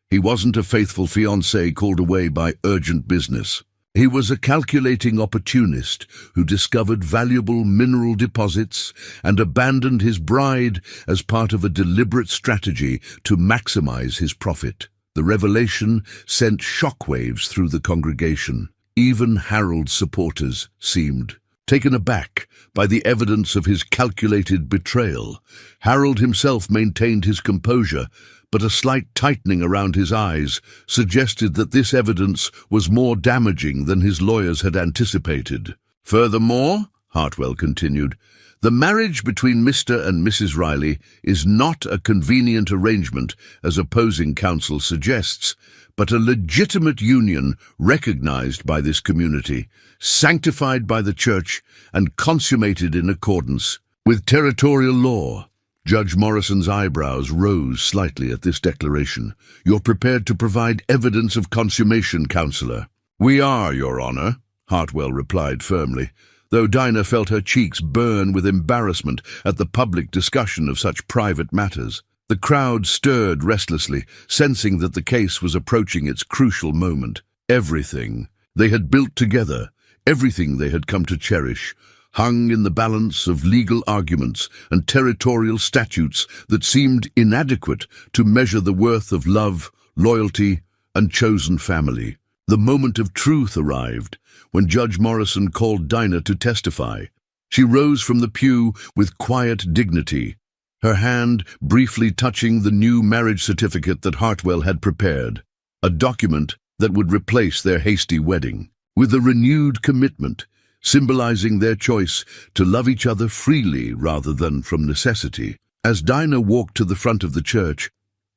He wasn't a faithful fiancé called away by urgent business. He was a calculating opportunist who discovered valuable mineral deposits and abandoned his bride as part of a deliberate strategy to maximize his profit. The revelation sent shockwaves through the congregation. Even Harold's supporters seemed taken aback by the evidence of his calculated betrayal. Harold himself maintained his composure, but a slight tightening around his eyes suggested that this evidence was more damaging than his lawyers had anticipated. "Furthermore," Hartwell continued, "the marriage between Mr. and Mrs. Riley is not a convenient arrangement, as opposing counsel suggests, but a legitimate union recognized by this community, sanctified by the Church, and consummated in accordance with territorial law." Judge Morrison's eyebrows rose slightly at this declaration. "You're prepared to provide evidence of consummation, Counselor?" "We are, Your Honor," Hartwell replied firmly, though Dinah felt her cheeks burn with embarrassment at the public discussion of such private matters. The crowd stirred restlessly, sensing that the case was approaching its crucial moment. Everything they had built together, everything they had come to cherish, hung in the balance of legal arguments and territorial statutes that seemed inadequate to measure the worth of love, loyalty, and chosen family. The moment of truth arrived when Judge Morrison called Dinah to testify. She rose from the pew with quiet dignity, her hand briefly touching the new marriage certificate that Hartwell had prepared, a document that would replace their hasty wedding. With a renewed commitment, symbolizing their choice to love each other freely rather than from necessity. As Dinah walked to the front of the church,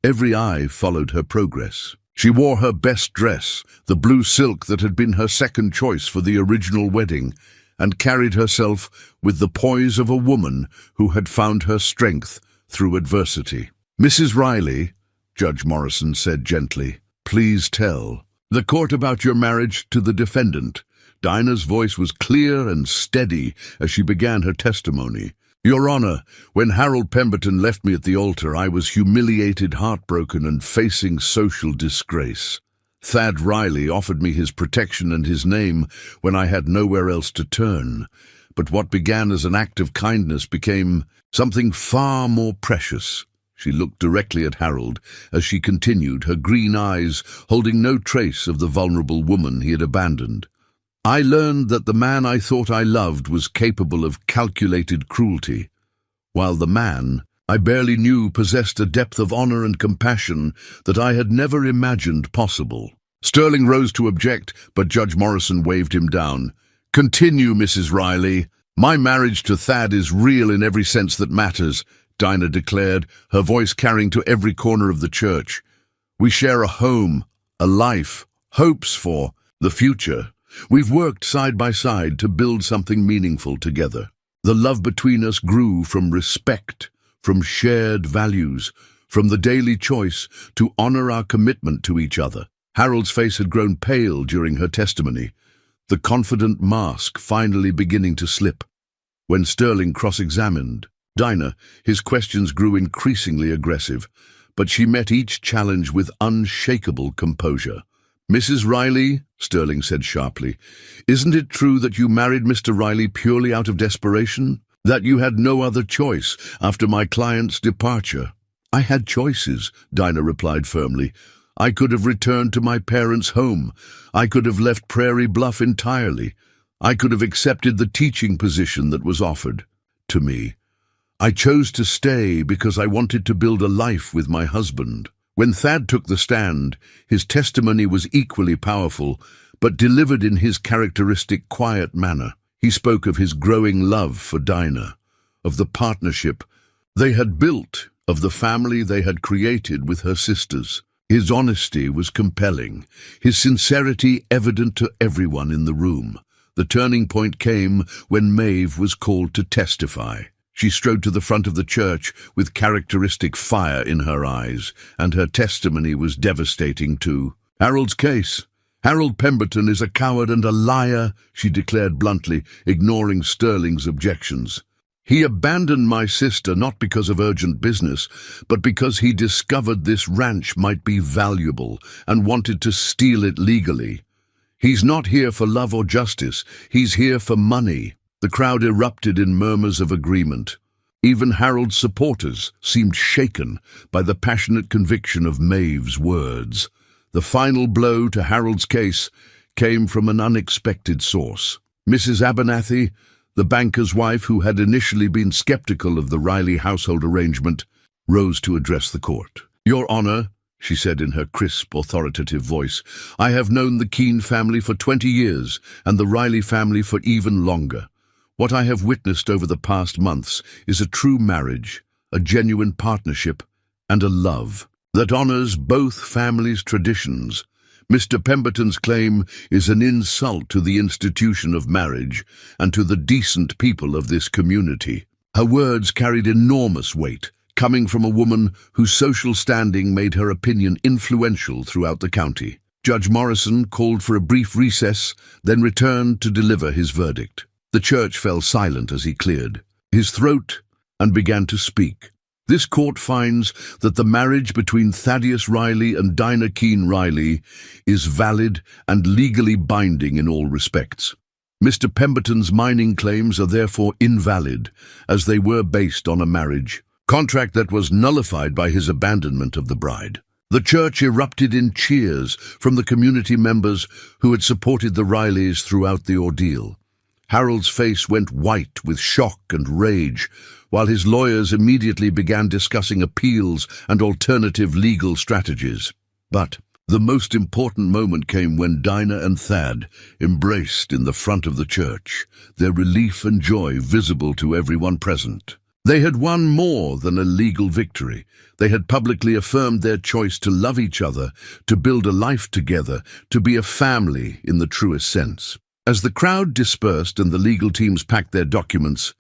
every eye followed her progress. She wore her best dress, the blue silk that had been her second choice for the original wedding, and carried herself with the poise of a woman who had found her strength through adversity. "Mrs. Riley," Judge Morrison said gently, "please tell the court about your marriage to the defendant." Dinah's voice was clear and steady as she began her testimony. "Your Honor, when Harold Pemberton left me at the altar, I was humiliated, heartbroken, and facing social disgrace. Thad Riley offered me his protection and his name when I had nowhere else to turn. But what began as an act of kindness became something far more precious. She looked directly at Harold as she continued, her green eyes holding no trace of the vulnerable woman he had abandoned. I learned that the man I thought I loved was capable of calculated cruelty, while the man I barely knew possessed a depth of honor and compassion that I had never imagined possible. Sterling rose to object, but Judge Morrison waved him down. "Continue, Mrs. Riley. My marriage to Thad is real in every sense that matters," Dinah declared, her voice carrying to every corner of the church. "We share a home, a life, hopes for the future. We've worked side by side to build something meaningful together. The love between us grew from respect, from shared values, from the daily choice to honor our commitment to each other." Harold's face had grown pale during her testimony, the confident mask finally beginning to slip. When Sterling cross-examined Dinah, his questions grew increasingly aggressive, but she met each challenge with unshakable composure. "Mrs. Riley," Sterling said sharply, "isn't it true that you married Mr. Riley purely out of desperation? That you had no other choice after my client's departure?" "I had choices," Dinah replied firmly. "I could have returned to my parents' home. I could have left Prairie Bluff entirely. I could have accepted the teaching position that was offered to me. I chose to stay because I wanted to build a life with my husband." When Thad took the stand, his testimony was equally powerful, but delivered in his characteristic quiet manner. He spoke of his growing love for Dinah, of the partnership they had built, of the family they had created with her sisters. His honesty was compelling, his sincerity evident to everyone in the room. The turning point came when Maeve was called to testify. She strode to the front of the church with characteristic fire in her eyes, and her testimony was devastating too. "Harold's case. Harold Pemberton is a coward and a liar," she declared bluntly, ignoring Sterling's objections. "He abandoned my sister not because of urgent business, but because he discovered this ranch might be valuable and wanted to steal it legally. He's not here for love or justice, he's here for money." The crowd erupted in murmurs of agreement. Even Harold's supporters seemed shaken by the passionate conviction of Maeve's words. The final blow to Harold's case came from an unexpected source. Mrs. Abernathy, the banker's wife who had initially been skeptical of the Riley household arrangement, rose to address the court. "Your Honor," she said in her crisp, authoritative voice, "I have known the Keene family for 20 years and the Riley family for even longer. What I have witnessed over the past months is a true marriage, a genuine partnership, and a love that honors both families' traditions. Mr. Pemberton's claim is an insult to the institution of marriage and to the decent people of this community." Her words carried enormous weight, coming from a woman whose social standing made her opinion influential throughout the county. Judge Morrison called for a brief recess, then returned to deliver his verdict. The church fell silent as he cleared his throat and began to speak. "This court finds that the marriage between Thaddeus Riley and Dinah Keene Riley is valid and legally binding in all respects. Mr. Pemberton's mining claims are therefore invalid, as they were based on a marriage contract that was nullified by his abandonment of the bride." The church erupted in cheers from the community members who had supported the Rileys throughout the ordeal. Harold's face went white with shock and rage, while his lawyers immediately began discussing appeals and alternative legal strategies. But the most important moment came when Dinah and Thad embraced in the front of the church, their relief and joy visible to everyone present. They had won more than a legal victory. They had publicly affirmed their choice to love each other, to build a life together, to be a family in the truest sense. As the crowd dispersed and the legal teams packed their documents,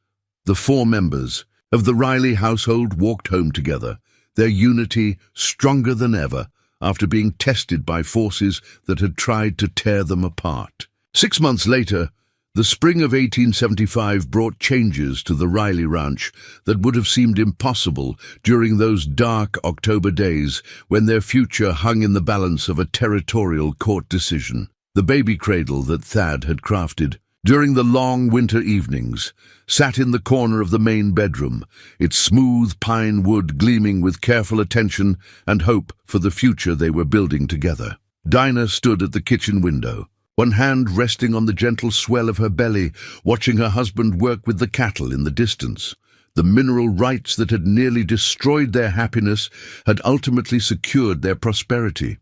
the 4 members of the Riley household walked home together, their unity stronger than ever after being tested by forces that had tried to tear them apart. 6 months later, the spring of 1875 brought changes to the Riley Ranch that would have seemed impossible during those dark October days when their future hung in the balance of a territorial court decision. The baby cradle that Thad had crafted, During the long winter evenings, sat in the corner of the main bedroom, its smooth pine wood gleaming with careful attention and hope for the future they were building together. Dinah stood at the kitchen window, one hand resting on the gentle swell of her belly, watching her husband work with the cattle in the distance. The mineral rights that had nearly destroyed their happiness had ultimately secured their prosperity.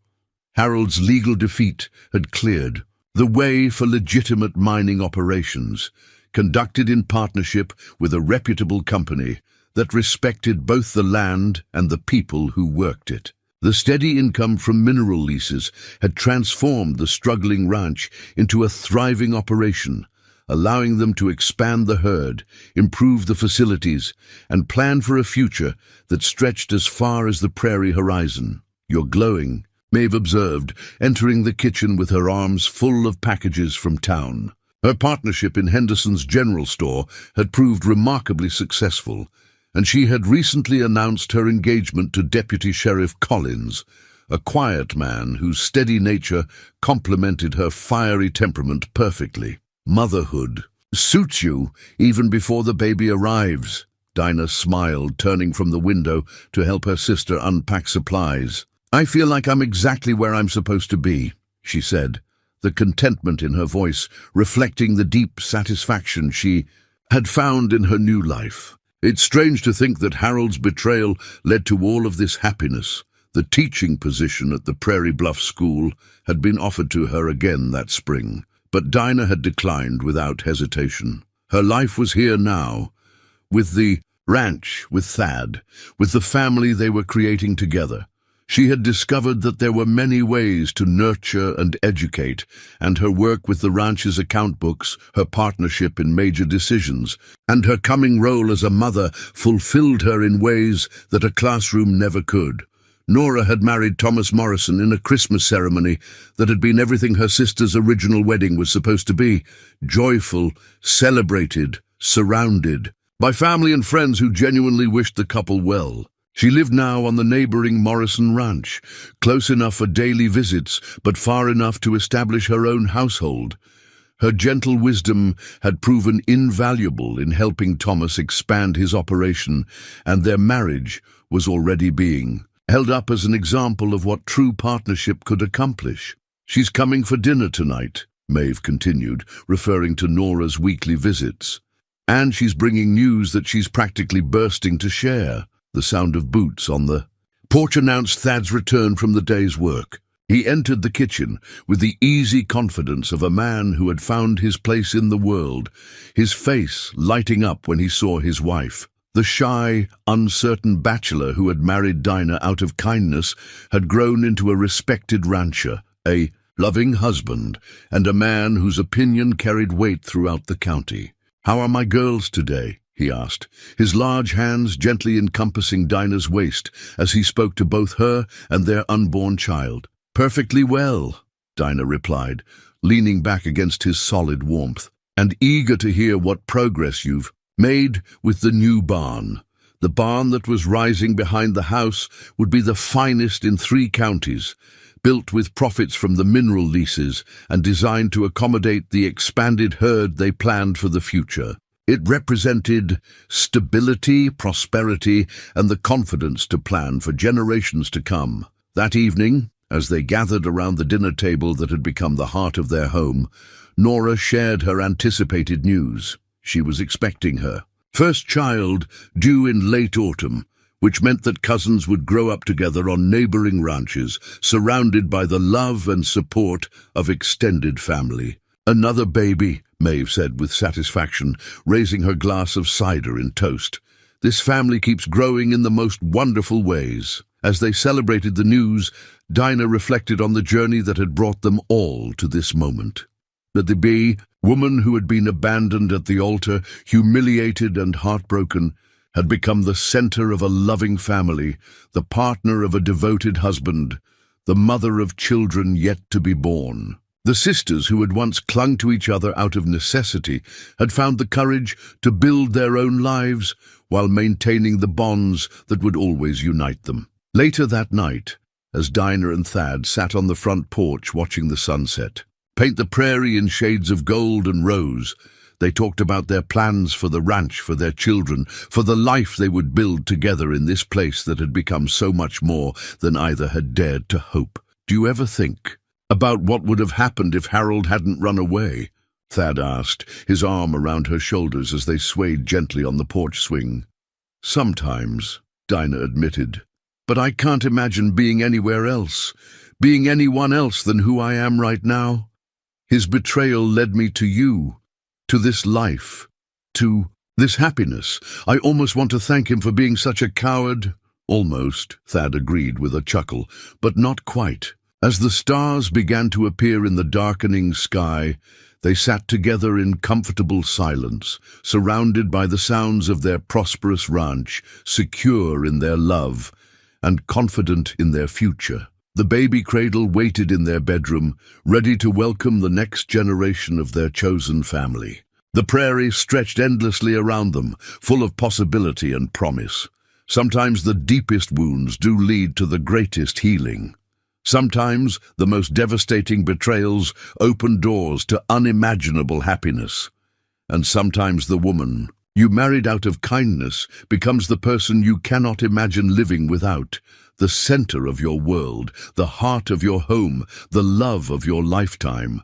Harold's legal defeat had cleared the way for legitimate mining operations, conducted in partnership with a reputable company that respected both the land and the people who worked it. The steady income from mineral leases had transformed the struggling ranch into a thriving operation, allowing them to expand the herd, improve the facilities, and plan for a future that stretched as far as the prairie horizon. "You're glowing," Maeve observed, entering the kitchen with her arms full of packages from town. Her partnership in Henderson's general store had proved remarkably successful, and she had recently announced her engagement to Deputy Sheriff Collins, a quiet man whose steady nature complemented her fiery temperament perfectly. "Motherhood suits you even before the baby arrives," Dinah smiled, turning from the window to help her sister unpack supplies. "I feel like I'm exactly where I'm supposed to be," she said, the contentment in her voice reflecting the deep satisfaction she had found in her new life. It's strange to think that Harold's betrayal led to all of this happiness. The teaching position at the Prairie Bluff School had been offered to her again that spring, but Dinah had declined without hesitation. Her life was here now, with the ranch, with Thad, with the family they were creating together. She had discovered that there were many ways to nurture and educate, and her work with the ranch's account books, her partnership in major decisions, and her coming role as a mother fulfilled her in ways that a classroom never could. Nora had married Thomas Morrison in a Christmas ceremony that had been everything her sister's original wedding was supposed to be: joyful, celebrated, surrounded by family and friends who genuinely wished the couple well. She lived now on the neighboring Morrison Ranch, close enough for daily visits, but far enough to establish her own household. Her gentle wisdom had proven invaluable in helping Thomas expand his operation, and their marriage was already being held up as an example of what true partnership could accomplish. "She's coming for dinner tonight," Maeve continued, referring to Nora's weekly visits. "And she's bringing news that she's practically bursting to share." The sound of boots on the porch announced Thad's return from the day's work. He entered the kitchen with the easy confidence of a man who had found his place in the world, his face lighting up when he saw his wife. The shy, uncertain bachelor who had married Dinah out of kindness had grown into a respected rancher, a loving husband, and a man whose opinion carried weight throughout the county. "How are my girls today?" he asked, his large hands gently encompassing Dinah's waist as he spoke to both her and their unborn child. "Perfectly well," Dinah replied, leaning back against his solid warmth, "and eager to hear what progress you've made with the new barn." The barn that was rising behind the house would be the finest in 3 counties, built with profits from the mineral leases and designed to accommodate the expanded herd they planned for the future. It represented stability, prosperity, and the confidence to plan for generations to come. That evening, as they gathered around the dinner table that had become the heart of their home, Nora shared her anticipated news. She was expecting her first child due in late autumn, which meant that cousins would grow up together on neighboring ranches, surrounded by the love and support of extended family. "Another baby," Maeve said with satisfaction, raising her glass of cider in toast. "This family keeps growing in the most wonderful ways." As they celebrated the news, Dinah reflected on the journey that had brought them all to this moment. That the woman who had been abandoned at the altar, humiliated and heartbroken, had become the center of a loving family, the partner of a devoted husband, the mother of children yet to be born. The sisters who had once clung to each other out of necessity had found the courage to build their own lives while maintaining the bonds that would always unite them. Later that night, as Dinah and Thad sat on the front porch watching the sunset, Paint the prairie in shades of gold and rose. They talked about their plans for the ranch, for their children, for the life they would build together in this place that had become so much more than either had dared to hope. Do you ever think about what would have happened if Harold hadn't run away? Thad asked, his arm around her shoulders as they swayed gently on the porch swing. Sometimes, Dinah admitted, but I can't imagine being anywhere else, being anyone else than who I am right now. His betrayal led me to you, to this life, to this happiness. I almost want to thank him for being such a coward. Almost, Thad agreed with a chuckle, but not quite. As the stars began to appear in the darkening sky, they sat together in comfortable silence, surrounded by the sounds of their prosperous ranch, secure in their love and confident in their future. The baby cradle waited in their bedroom, ready to welcome the next generation of their chosen family. The prairie stretched endlessly around them, full of possibility and promise. Sometimes the deepest wounds do lead to the greatest healing. Sometimes the most devastating betrayals open doors to unimaginable happiness. And sometimes the woman you married out of kindness becomes the person you cannot imagine living without, the center of your world, the heart of your home, the love of your lifetime.